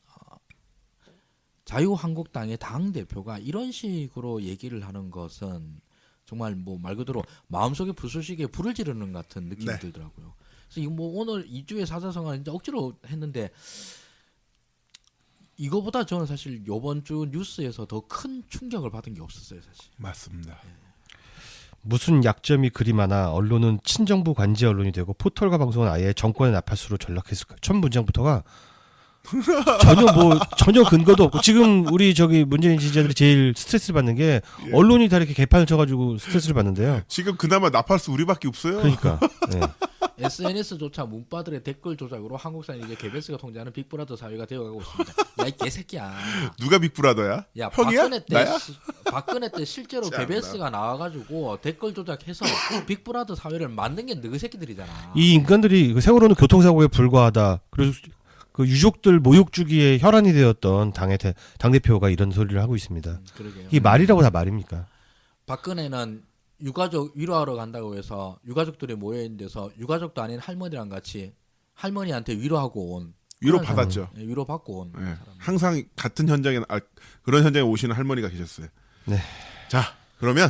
자유한국당의 당 대표가 이런 식으로 얘기를 하는 것은 정말 뭐 말 그대로 마음속에 불쏘시개 불을 지르는 같은 느낌이 네. 들더라고요. 그래서 뭐 오늘 2주의 사자성어는 이제 억지로 했는데 이거보다 저는 사실 이번 주 뉴스에서 더 큰 충격을 받은 게 없었어요, 사실. 맞습니다. 무슨 약점이 그리 많아 언론은 친정부 관제 언론이 되고 포털과 방송은 아예 정권의 나팔수로 전락했을까? 첫 문장부터가 전혀 근거도 없고 지금 우리 저기 문재인 지지자들이 제일 스트레스를 받는 게 언론이 다 이렇게 개판을 쳐가지고 스트레스를 받는데요. 지금 그나마 나팔수 우리밖에 없어요. 그러니까 네. SNS조차 문바들의 댓글 조작으로 한국사는 이제 개베스가 통제하는 빅브라더 사회가 되어가고 있습니다. 야, 이 개새끼야. 누가 빅브라더야? 야, 형이야? 나야? 박근혜 때 실제로 참나. 개베스가 나와가지고 댓글 조작해서 빅브라더 사회를 만든 게 너희 새끼들이잖아. 이 인간들이 그 세월호는 교통사고에 불과하다. 그래서 그 유족들 모욕 주기에 혈안이 되었던 당 대표가 이런 소리를 하고 있습니다. 그러게요. 이게 말이라고 다 말입니까? 박근혜는 유가족 위로하러 간다고 해서 유가족들이 모여있는 데서 유가족도 아닌 할머니랑 같이 할머니한테 위로하고 온 위로 그런 받았죠. 사람, 위로 받고 온 네. 사람. 항상 같은 현장에 그런 현장에 오시는 할머니가 계셨어요. 네. 자, 그러면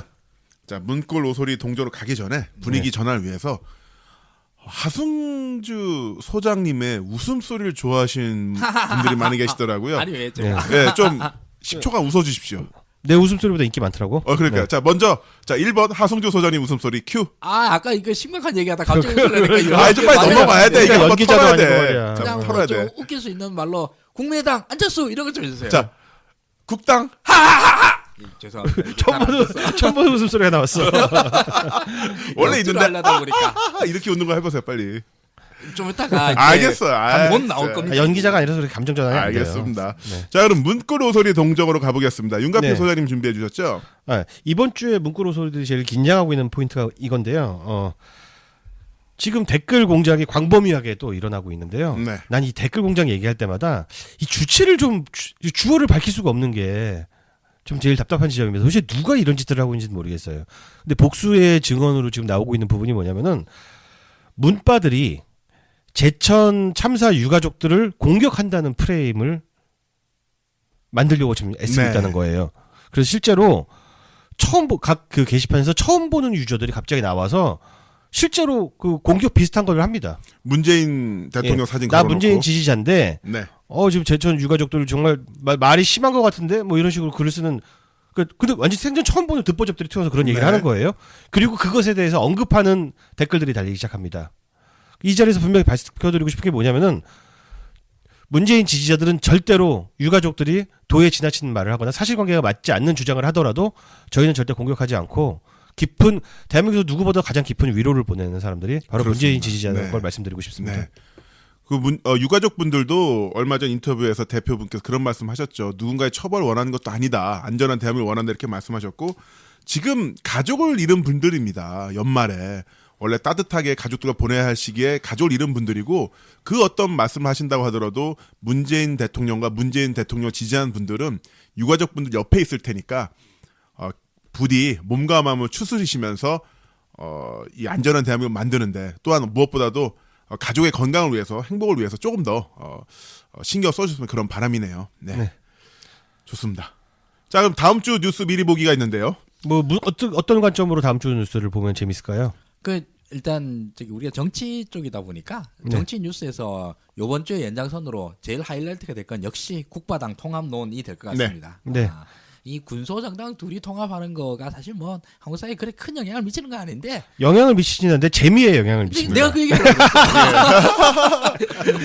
문골 오소리 동조로 가기 전에 분위기 전환을 위해서 하승주 소장님의 웃음소리를 좋아하시는 분들이 많이 계시더라고요. 아니 왜 제가 네. 네, 좀 10초간 웃어주십시오. 내 웃음소리보다 인기 많더라고. 그러니까 네. 자 먼저 자 1번 하성조 소장님 웃음소리 큐. 아까 이거 심각한 얘기하다 갑자기 웃으려니까 아 좀 빨리 넘어가야 돼. 이거 한번 연기자도 털어야 아니고 돼. 말이야. 자, 그냥 털어야 좀 돼. 웃길 수 있는 말로 국민의당 안철수 이런 거 좀 해주세요. 자 국당 죄송합니다. 처음 보는 웃음소리가 나왔어. 원래 있는데 하려다 보니까 이렇게 웃는 거 해보세요 빨리. 좀 이따가 이제 알겠어요. 못 나올 진짜. 겁니다. 연기자가 아니라서 그렇게 감정 전환이 안 돼요. 알겠습니다. 네. 자 그럼 문구 오소리 동정으로 가보겠습니다. 윤가필 네. 소장님 준비해 주셨죠? 이번 주에 문구로 소리들이 제일 긴장하고 있는 포인트가 이건데요. 지금 댓글 공작이 광범위하게 또 일어나고 있는데요. 네. 난 이 댓글 공작 얘기할 때마다 이 주체를 좀 주어를 밝힐 수가 없는 게 좀 제일 답답한 지점입니다. 도대체 누가 이런 짓을 하고 있는지 모르겠어요. 근데 복수의 증언으로 지금 나오고 있는 부분이 뭐냐면은 문바들이 제천 참사 유가족들을 공격한다는 프레임을 만들려고 지금 애쓰고 네. 있다는 거예요. 그래서 실제로 각 그 게시판에서 처음 보는 유저들이 갑자기 나와서 실제로 그 공격 비슷한 걸 합니다. 문재인 대통령 사진 나 걸어놓고. 문재인 지지자인데 네. 지금 제천 유가족들 정말 말이 심한 것 같은데 뭐 이런 식으로 글을 쓰는 근데 완전 생전 처음 보는 듣보잡들이 튀어서 그런 얘기를 네. 하는 거예요. 그리고 그것에 대해서 언급하는 댓글들이 달리기 시작합니다. 이 자리에서 분명히 밝혀드리고 싶은 게 뭐냐면은 문재인 지지자들은 절대로 유가족들이 도에 지나치는 말을 하거나 사실관계가 맞지 않는 주장을 하더라도 저희는 절대 공격하지 않고 대한민국에서 누구보다 가장 깊은 위로를 보내는 사람들이 바로 그렇습니다. 문재인 지지자라는 네. 걸 말씀드리고 싶습니다. 네. 유가족 분들도 얼마 전 인터뷰에서 대표분께서 그런 말씀하셨죠. 누군가의 처벌을 원하는 것도 아니다. 안전한 대한민국을 원한다 이렇게 말씀하셨고 지금 가족을 잃은 분들입니다. 연말에 원래 따뜻하게 가족들과 보내야 할 시기에 가족을 잃은 분들이고 그 어떤 말씀을 하신다고 하더라도 문재인 대통령과 문재인 대통령 지지하는 분들은 유가족 분들 옆에 있을 테니까 부디 몸과 마음을 추스리시면서 이 안전한 대한민국을 만드는데 또한 무엇보다도 가족의 건강을 위해서 행복을 위해서 조금 더 신경 써주셨으면 그런 바람이네요. 네. 네. 좋습니다. 자 그럼 다음 주 뉴스 미리 보기가 있는데요. 어떤 관점으로 다음 주 뉴스를 보면 재밌을까요? 일단 우리가 정치 쪽이다 보니까 네. 정치 뉴스에서 이번 주에 연장선으로 제일 하이라이트가 될 건 역시 국바당 통합론이 될 것 같습니다. 네. 이 군소정당 둘이 통합하는 거가 사실 뭐 한국 사회에 그렇게 큰 영향을 미치는 건 아닌데 영향을 미치진 않는데 재미에 영향을 미칩니다. 내가 그 얘기를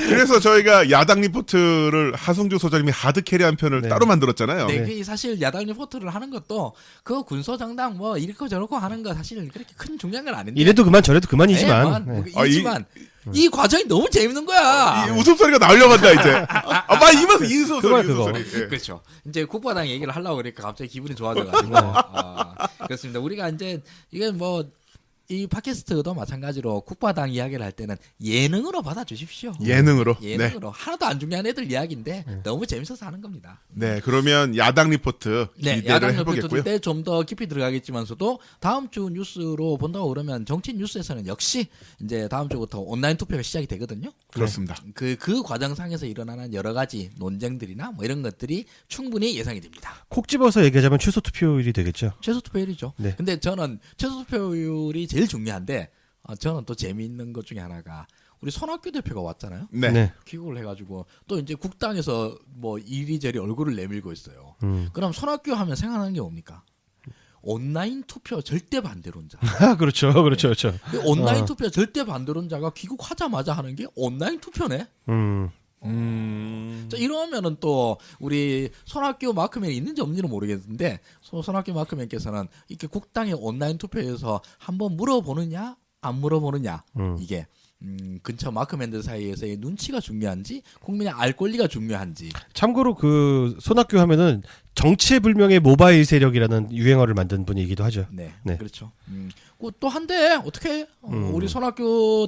그래서 저희가 야당 리포트를 하성주 소장님이 하드 캐리한 편을 네. 따로 만들었잖아요. 네, 그 사실 야당 리포트를 하는 것도 그 군소정당 뭐 이렇고 저렇고 하는 거 사실 그렇게 큰 중요한 건 아닌데 이래도 그만 저래도 그만이지만 네. 이지만 이 과정이 너무 재밌는 거야. 이 웃음소리가 나오려고 한다 이제. 많이 이면서 이 그거야, 웃음소리. 예. 그렇죠. 이제 국바당 얘기를 하려고 그러니까 갑자기 기분이 좋아져가지고 그렇습니다. 우리가 이제 이게 뭐 이 팟캐스트도 마찬가지로 국바당 이야기를 할 때는 예능으로 받아주십시오. 예능으로. 예능으로 하나도 안 중요한 애들 이야기인데 너무 재밌어서 하는 겁니다. 네, 그러면 야당 리포트 네, 기대를 야당 해보겠고요. 리포트 때 좀 더 깊이 들어가겠지만서도 다음 주 뉴스로 본다고 그러면 정치 뉴스에서는 역시 이제 다음 주부터 온라인 투표가 시작이 되거든요. 그렇습니다. 그 과정상에서 일어나는 여러 가지 논쟁들이나 뭐 이런 것들이 충분히 예상이 됩니다. 콕 집어서 얘기하자면 최소 투표율이 되겠죠. 최소 투표율이죠. 네. 근데 저는 최소 투표율이 제일 중요한데 저는 또 재미있는 것 중에 하나가 우리 손학규 대표가 왔잖아요. 네. 귀국을 해가지고 또 이제 국당에서 뭐 이리저리 얼굴을 내밀고 있어요. 음. 그럼 손학규 하면 생각나는 게 뭡니까? 온라인 투표 절대 반대론자. 그렇죠. 그 온라인 투표 절대 반대론자가 귀국하자마자 하는 게 온라인 투표네. 자, 이러면은 또 우리 손학규 마크맨이 있는지 없는지는 모르겠는데 손학규 마크맨께서는 이렇게 국당의 온라인 투표에서 한번 물어보느냐 안 물어보느냐 이게 근처 마크맨들 사이에서의 눈치가 중요한지 국민의 알 권리가 중요한지. 참고로 그 손학규 하면은 정체불명의 모바일 세력이라는 유행어를 만든 분이기도 하죠. 네, 네. 그렇죠. 또 한데 어떻게 우리 손학규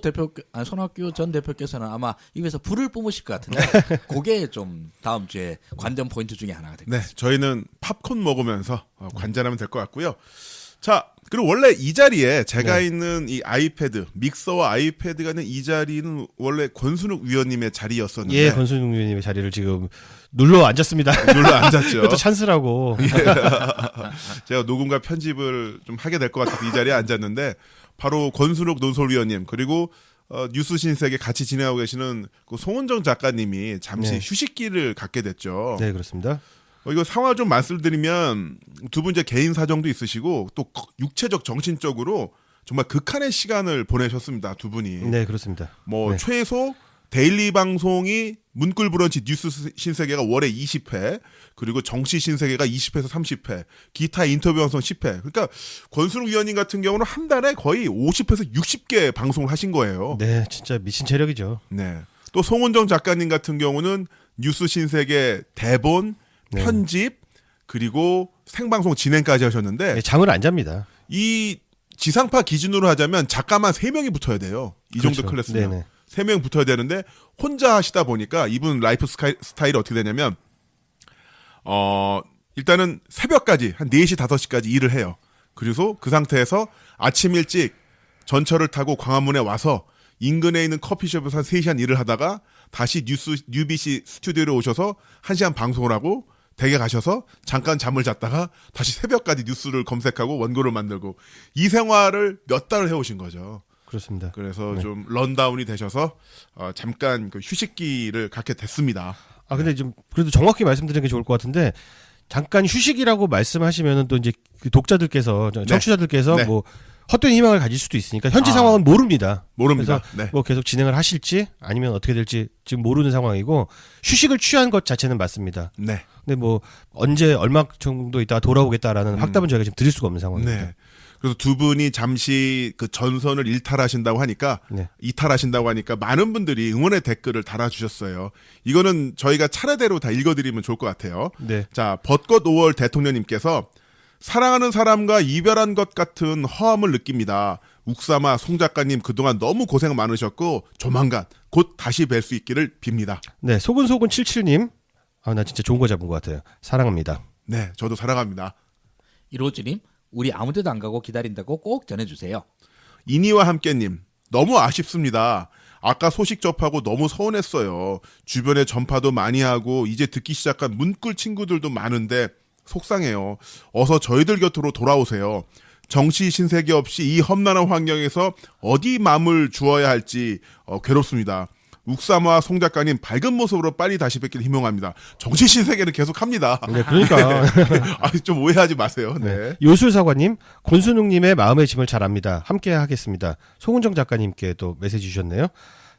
전 대표께서는 아마 입에서 불을 뿜으실 것 같은데 그게 좀 다음 주에 관전 포인트 중에 하나가 될 것 네, 같습니다. 저희는 팝콘 먹으면서 관전하면 될 것 같고요. 자, 그리고 원래 이 자리에 제가 있는 이 아이패드, 믹서와 아이패드가 있는 이 자리는 원래 권순욱 위원님의 자리였었는데. 예, 권순욱 위원님의 자리를 지금 눌러 앉았습니다. 눌러 앉았죠. 이것도 찬스라고. 제가 녹음과 편집을 좀 하게 될 것 같아서 이 자리에 앉았는데 바로 권순욱 논설위원님 그리고 뉴스 신세계 같이 진행하고 계시는 그 송은정 작가님이 잠시 네. 휴식기를 갖게 됐죠. 네, 그렇습니다. 이거 상황을 좀 말씀드리면 두 분 이제 개인 사정도 있으시고 또 육체적 정신적으로 정말 극한의 시간을 보내셨습니다. 두 분이. 네, 그렇습니다. 뭐 네. 최소 데일리 방송이 문꿀 브런치 뉴스 신세계가 월에 20회, 그리고 정치 신세계가 20회에서 30회, 기타 인터뷰 방송 10회. 그러니까 권순욱 위원님 같은 경우는 한 달에 거의 50회에서 60개 방송을 하신 거예요. 네, 진짜 미친 체력이죠. 네. 또 송은정 작가님 같은 경우는 뉴스 신세계 대본, 네. 편집, 그리고 생방송 진행까지 하셨는데 네, 잠을 안 잡니다. 이 지상파 기준으로 하자면 작가만 3명이 붙어야 돼요. 이 정도 그렇죠. 클래스면. 네네. 3명 붙어야 되는데 혼자 하시다 보니까 이분 라이프 스타일이 어떻게 되냐면 일단은 새벽까지 한 4시 5시까지 일을 해요. 그래서 그 상태에서 아침 일찍 전철을 타고 광화문에 와서 인근에 있는 커피숍에서 한 3시간 일을 하다가 다시 뉴비시 스튜디오에 오셔서 1시간 방송을 하고 댁에 가셔서 잠깐 잠을 잤다가 다시 새벽까지 뉴스를 검색하고 원고를 만들고 이 생활을 몇 달을 해오신 거죠. 그렇습니다. 그래서 네. 좀 런다운이 되셔서 잠깐 그 휴식기를 갖게 됐습니다. 아, 근데 좀 그래도 정확히 말씀드리는 게 좋을 것 같은데 잠깐 휴식이라고 말씀하시면은 또 이제 그 독자들께서 청취자들께서 네. 뭐 헛된 희망을 가질 수도 있으니까 현지 상황은 모릅니다. 모릅니다. 그래서 네. 뭐 계속 진행을 하실지 아니면 어떻게 될지 지금 모르는 상황이고 휴식을 취한 것 자체는 맞습니다. 네. 근데 뭐 언제 얼마 정도 있다가 돌아오겠다라는 확답은 저희가 지금 드릴 수가 없는 상황입니다. 네. 그래서 두 분이 잠시 그 전선을 이탈하신다고 하니까 많은 분들이 응원의 댓글을 달아주셨어요. 이거는 저희가 차례대로 다 읽어드리면 좋을 것 같아요. 네. 자, 벚꽃 5월 대통령님께서 사랑하는 사람과 이별한 것 같은 허함을 느낍니다. 욱사마 송 작가님 그동안 너무 고생 많으셨고 조만간 곧 다시 뵐 수 있기를 빕니다. 네, 소근소근 77님. 아, 나 진짜 좋은 거 잡은 것 같아요. 사랑합니다. 네, 저도 사랑합니다. 이로즈님, 우리 아무데도 안 가고 기다린다고 꼭 전해주세요. 이니와 함께님, 너무 아쉽습니다. 아까 소식 접하고 너무 서운했어요. 주변에 전파도 많이 하고 이제 듣기 시작한 문꿀 친구들도 많은데 속상해요. 어서 저희들 곁으로 돌아오세요. 정치 신세계 없이 이 험난한 환경에서 어디 마음을 주어야 할지 괴롭습니다. 욱사마와 송 작가님 밝은 모습으로 빨리 다시 뵙길 희망합니다. 정치 신세계는 계속 합니다. 네, 그러니까. 좀 오해하지 마세요. 네. 요술사관님, 권순욱님의 마음의 짐을 잘 압니다. 함께 하겠습니다. 송은정 작가님께 또 메시지 주셨네요.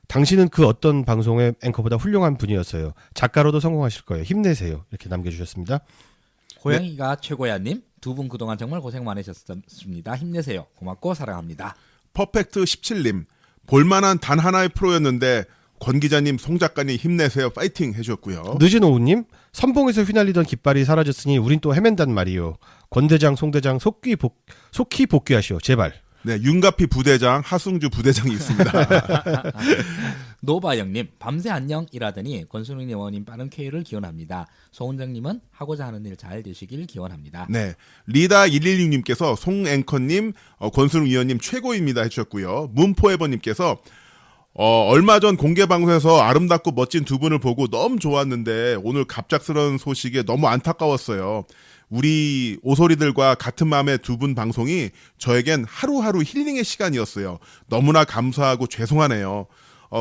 당신은 그 어떤 방송의 앵커보다 훌륭한 분이었어요. 작가로도 성공하실 거예요. 힘내세요. 이렇게 남겨주셨습니다. 고양이가 최고야님, 두 분 그동안 정말 고생 많으셨습니다. 힘내세요. 고맙고 사랑합니다. 퍼펙트 17님, 볼만한 단 하나의 프로였는데 권 기자님, 송 작가님 힘내세요. 파이팅 해주셨고요. 늦은 오후님, 선봉에서 휘날리던 깃발이 사라졌으니 우린 또 헤맨단 말이요. 권 대장, 송 대장 속히 복귀하시오. 제발. 네, 윤가피 부대장, 하승주 부대장이 있습니다. 노바영님, 밤새 안녕이라더니 권순웅 의원님 빠른 쾌유를 기원합니다. 송은정님은 하고자 하는 일 잘 되시길 기원합니다. 네, 리다 116님께서 송 앵커님, 권순웅 의원님 최고입니다 해주셨고요. 문포에버님께서 얼마 전 공개 방송에서 아름답고 멋진 두 분을 보고 너무 좋았는데 오늘 갑작스러운 소식에 너무 안타까웠어요. 우리 오소리들과 같은 마음의 두 분 방송이 저에겐 하루하루 힐링의 시간이었어요. 너무나 감사하고 죄송하네요.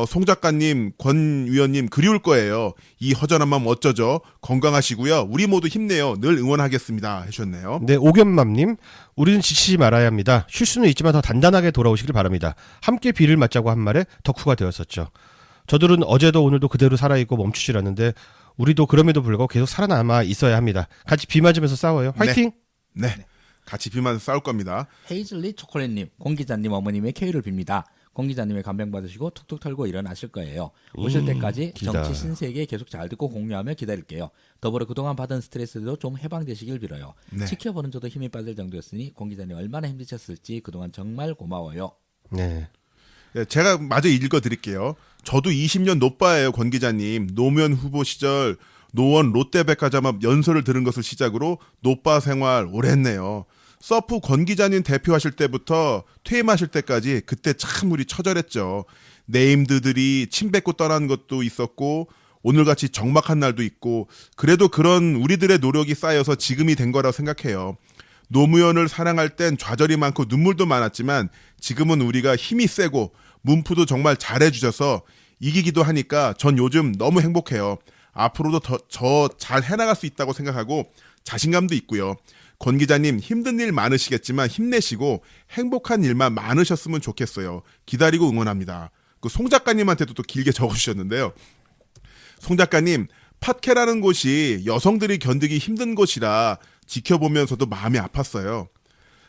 송 작가님, 권 위원님 그리울 거예요. 이 허전한 마음 어쩌죠? 건강하시고요. 우리 모두 힘내요. 늘 응원하겠습니다. 해주셨네요. 네, 오견맘님, 우리는 지치지 말아야 합니다. 쉴 수는 있지만 더 단단하게 돌아오시길 바랍니다. 함께 비를 맞자고 한 말에 덕후가 되었었죠. 저들은 어제도 오늘도 그대로 살아있고 멈추질 않는데 우리도 그럼에도 불구하고 계속 살아남아 있어야 합니다. 같이 비 맞으면서 싸워요. 화이팅! 네. 같이 비만 싸울 겁니다. 헤이즐리 초콜릿님, 권 기자님 어머님의 쾌유를 빕니다. 권 기자님의 간병 받으시고 툭툭 털고 일어나실 거예요. 오실 때까지 기다. 정치 신세계 계속 잘 듣고 공유하며 기다릴게요. 더불어 그동안 받은 스트레스도 좀 해방되시길 빌어요. 네. 지켜보는 저도 힘이 빠질 정도였으니 권 기자님 얼마나 힘드셨을지 그동안 정말 고마워요. 네. 네, 제가 마저 읽어드릴게요. 저도 20년 노빠예요, 권 기자님. 노무현 후보 시절 노원 롯데백화점 앞 연설을 들은 것을 시작으로 노빠 생활 오래 했네요. 서프 권 기자님 대표하실 때부터 퇴임하실 때까지 그때 참 우리 처절했죠. 네임드들이 침 뱉고 떠난 것도 있었고 오늘같이 적막한 날도 있고 그래도 그런 우리들의 노력이 쌓여서 지금이 된 거라고 생각해요. 노무현을 사랑할 땐 좌절이 많고 눈물도 많았지만 지금은 우리가 힘이 세고 문프도 정말 잘해주셔서 이기기도 하니까 전 요즘 너무 행복해요. 앞으로도 더 잘 해나갈 수 있다고 생각하고 자신감도 있고요. 권 기자님 힘든 일 많으시겠지만 힘내시고 행복한 일만 많으셨으면 좋겠어요. 기다리고 응원합니다. 그 송 작가님한테도 또 길게 적어주셨는데요. 송 작가님, 팟캐라는 곳이 여성들이 견디기 힘든 곳이라 지켜보면서도 마음이 아팠어요.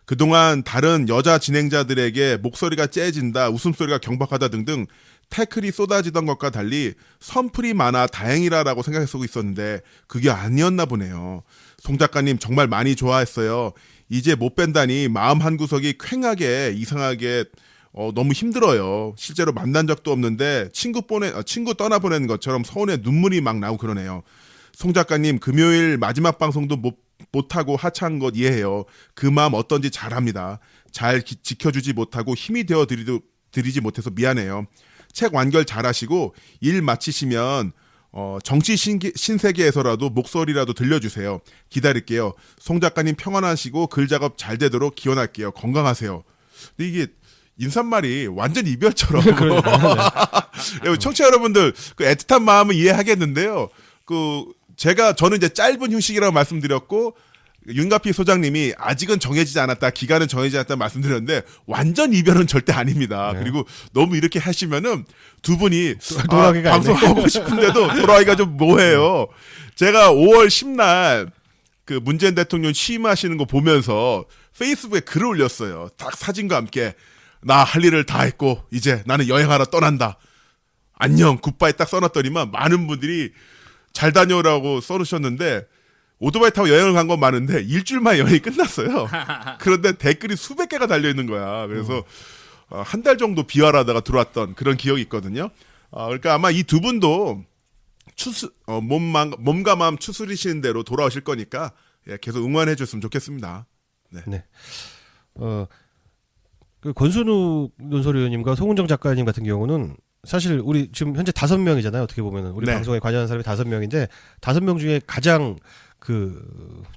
그동안 다른 여자 진행자들에게 목소리가 째진다, 웃음소리가 경박하다 등등 태클이 쏟아지던 것과 달리 선풀이 많아 다행이라고 생각하고 있었는데 그게 아니었나 보네요. 송 작가님 정말 많이 좋아했어요. 이제 못 뵌다니 마음 한구석이 퀭하게 이상하게 너무 힘들어요. 실제로 만난 적도 없는데 친구 떠나보내는 것처럼 서운해 눈물이 막 나고 그러네요. 송 작가님 금요일 마지막 방송도 못하고 하차한 것 이해해요. 그 마음 어떤지 잘 압니다. 잘 지켜주지 못하고 힘이 되어 드리지 못해서 미안해요. 책 완결 잘 하시고 일 마치시면 정치 신세계에서라도 목소리라도 들려주세요. 기다릴게요. 송 작가님 평안하시고 글 작업 잘 되도록 기원할게요. 건강하세요. 근데 이게 인사말이 완전 이별처럼. 청취자 여러분들 그 애틋한 마음은 이해하겠는데요. 저는 이제 짧은 휴식이라고 말씀드렸고 윤가피 소장님이 아직은 정해지지 않았다, 기간은 정해지지 않았다 말씀드렸는데 완전 이별은 절대 아닙니다. 네. 그리고 너무 이렇게 하시면은 두 분이 방송하고 싶은데도 돌아가기가 좀 뭐해요. 제가 5월 10날 그 문재인 대통령 취임하시는 거 보면서 페이스북에 글을 올렸어요. 딱 사진과 함께 나 할 일을 다 했고 이제 나는 여행하러 떠난다. 안녕 굿바이 딱 써놨더니만 많은 분들이 잘 다녀오라고 써주셨는데 오토바이 타고 여행을 간 건 많은데 일주일 만에 여행이 끝났어요. 그런데 댓글이 수백 개가 달려있는 거야. 그래서 한 달 정도 비활하다가 들어왔던 그런 기억이 있거든요. 그러니까 아마 이 두 분도 몸과 마음 추스리시는 대로 돌아오실 거니까 계속 응원해 줬으면 좋겠습니다. 네. 그 권순우 논설위원님과 송은정 작가님 같은 경우는 사실 우리 지금 현재 5명이잖아요. 어떻게 보면 우리 방송에 관여하는 사람이 5명인데 5명 중에 가장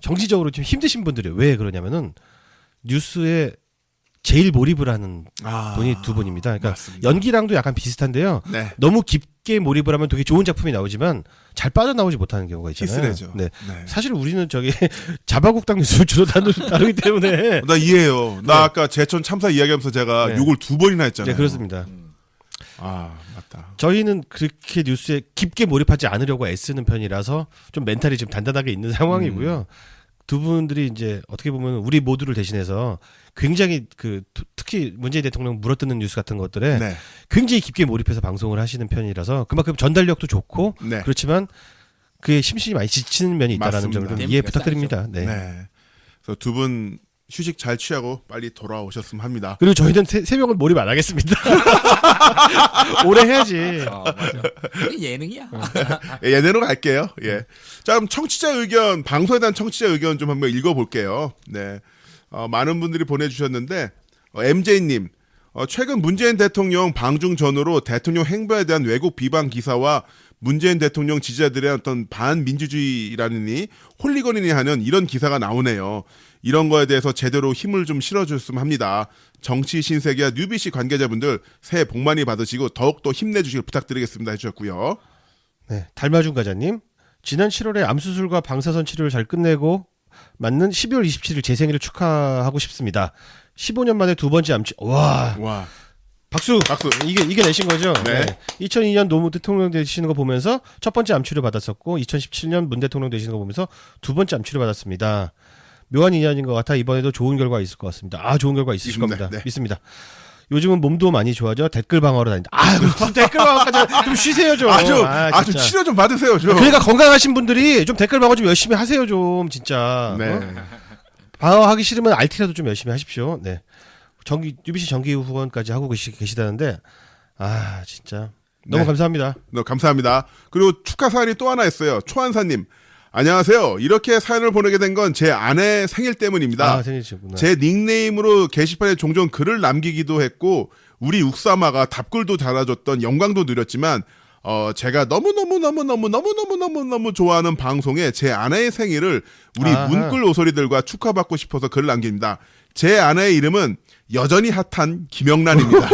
정치적으로 좀 힘드신 분들이에요. 왜 그러냐면은 뉴스에 제일 몰입을 하는 분이 두 분입니다. 그러니까 맞습니다. 연기랑도 약간 비슷한데요. 네. 너무 깊게 몰입을 하면 되게 좋은 작품이 나오지만 잘 빠져나오지 못하는 경우가 있잖아요. 네. 사실 우리는 자바국당 뉴스를 주로 다루기 때문에 나 이해해요. 나 아까 제천 참사 이야기하면서 제가 욕을 2번이나 했잖아요. 네, 그렇습니다. 맞다. 저희는 그렇게 뉴스에 깊게 몰입하지 않으려고 애쓰는 편이라서 좀 멘탈이 좀 단단하게 있는 상황이고요. 두 분들이 이제 어떻게 보면 우리 모두를 대신해서 굉장히 특히 문재인 대통령 물어뜯는 뉴스 같은 것들에 굉장히 깊게 몰입해서 방송을 하시는 편이라서 그만큼 전달력도 좋고 그렇지만 그에 심신이 많이 지치는 면이 있다라는 점을 좀 이해 부탁드립니다. 네. 그래서 두 분 휴식 잘 취하고 빨리 돌아오셨으면 합니다. 그리고 저희는 새벽은 몰입 안 하겠습니다. 오래 해야지. 맞아. 이게 예능이야. 예능으로 갈게요. 예. 자, 그럼 청취자 의견, 방송에 대한 청취자 의견 좀 한번 읽어볼게요. 네. 많은 분들이 보내주셨는데, MJ님, 최근 문재인 대통령 방중 전후로 대통령 행보에 대한 왜곡 비방 기사와 문재인 대통령 지지자들의 어떤 반민주주의라느니 홀리거리니 하는 이런 기사가 나오네요. 이런 거에 대해서 제대로 힘을 좀 실어줬으면 합니다. 정치 신세계와 뉴비씨 관계자분들 새해 복 많이 받으시고 더욱더 힘내주시길 부탁드리겠습니다 해주셨고요. 네, 달마중 가자님. 지난 7월에 암수술과 방사선 치료를 잘 끝내고 맞는 12월 27일 제 생일을 축하하고 싶습니다. 15년 만에 두 번째 암치. 와. 박수. 이게 내신 거죠? 네. 2002년 노무 대통령 되시는 거 보면서 첫 번째 암치료 받았었고 2017년 문 대통령 되시는 거 보면서 두 번째 암치료 받았습니다. 묘한 인연인 것 같아 이번에도 좋은 결과 있을 것 같습니다. 좋은 결과 있으실 겁니다. 네. 믿습니다. 요즘은 몸도 많이 좋아져 댓글 방어로 다닌다. 댓글 방어까지 좀 쉬세요 좀. 좀 치료 좀 받으세요 좀. 그러니까 건강하신 분들이 좀 댓글 방어 좀 열심히 하세요 좀 진짜. 네. 방어하기 싫으면 RT라도 좀 열심히 하십시오. 네. UBC 정기 후원까지 하고 계시다는데 진짜 너무 감사합니다. 감사합니다. 그리고 축하 사연이 또 하나 있어요. 초한사님. 안녕하세요. 이렇게 사연을 보내게 된 건 제 아내 생일 때문입니다. 생일이셨구나. 제 닉네임으로 게시판에 종종 글을 남기기도 했고 우리 육사마가 답글도 달아줬던 영광도 누렸지만 제가 너무 좋아하는 방송에 제 아내의 생일을 우리 문글 오소리들과 축하받고 싶어서 글을 남깁니다. 제 아내의 이름은 여전히 핫한 김영란입니다.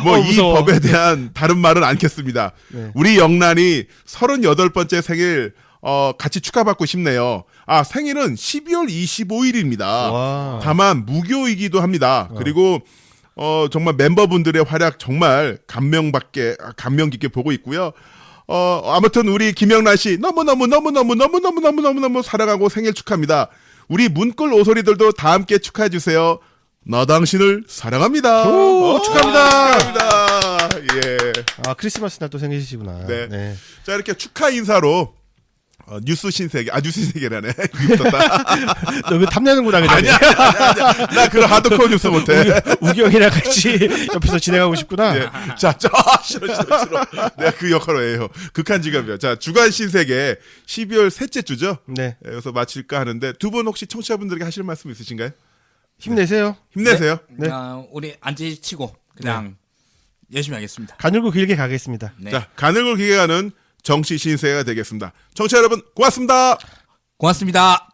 뭐 이 무서워. 법에 대한 다른 말은 않겠습니다. 네. 우리 영란이 38번째 생일 같이 축하받고 싶네요. 아, 생일은 12월 25일입니다. 와. 다만 무교이기도 합니다. 그리고 정말 멤버분들의 활약 정말 감명 깊게 보고 있고요. 아무튼 우리 김영란 씨 너무너무 사랑하고 생일 축하합니다. 우리 문골 오소리들도 다 함께 축하해 주세요. 나 당신을 사랑합니다. 축하합니다. 예. 아, 크리스마스 날 또 생기시구나. 네. 자, 이렇게 축하 인사로 뉴스 신세계, 뉴스 신세계라네. 미쳤다. 너 왜 탐내는구나, 그냥. 아니야. 나 그런 하드코어 뉴스 못해. 우경이랑 같이 옆에서 진행하고 싶구나. 예. 자, 싫어. 내가 그 역할을 해요. 극한 직업이야. 자, 주간 신세계 12월 셋째 주죠. 네. 여기서 마칠까 하는데 두 분 혹시 청취자분들에게 하실 말씀 있으신가요? 힘내세요. 힘내세요. 네. 우리 안 지치고 그냥 열심히 하겠습니다. 가늘고 길게 가겠습니다. 네. 자, 가늘고 기계가는 정치 신세계가 되겠습니다. 청취자 여러분, 고맙습니다. 고맙습니다.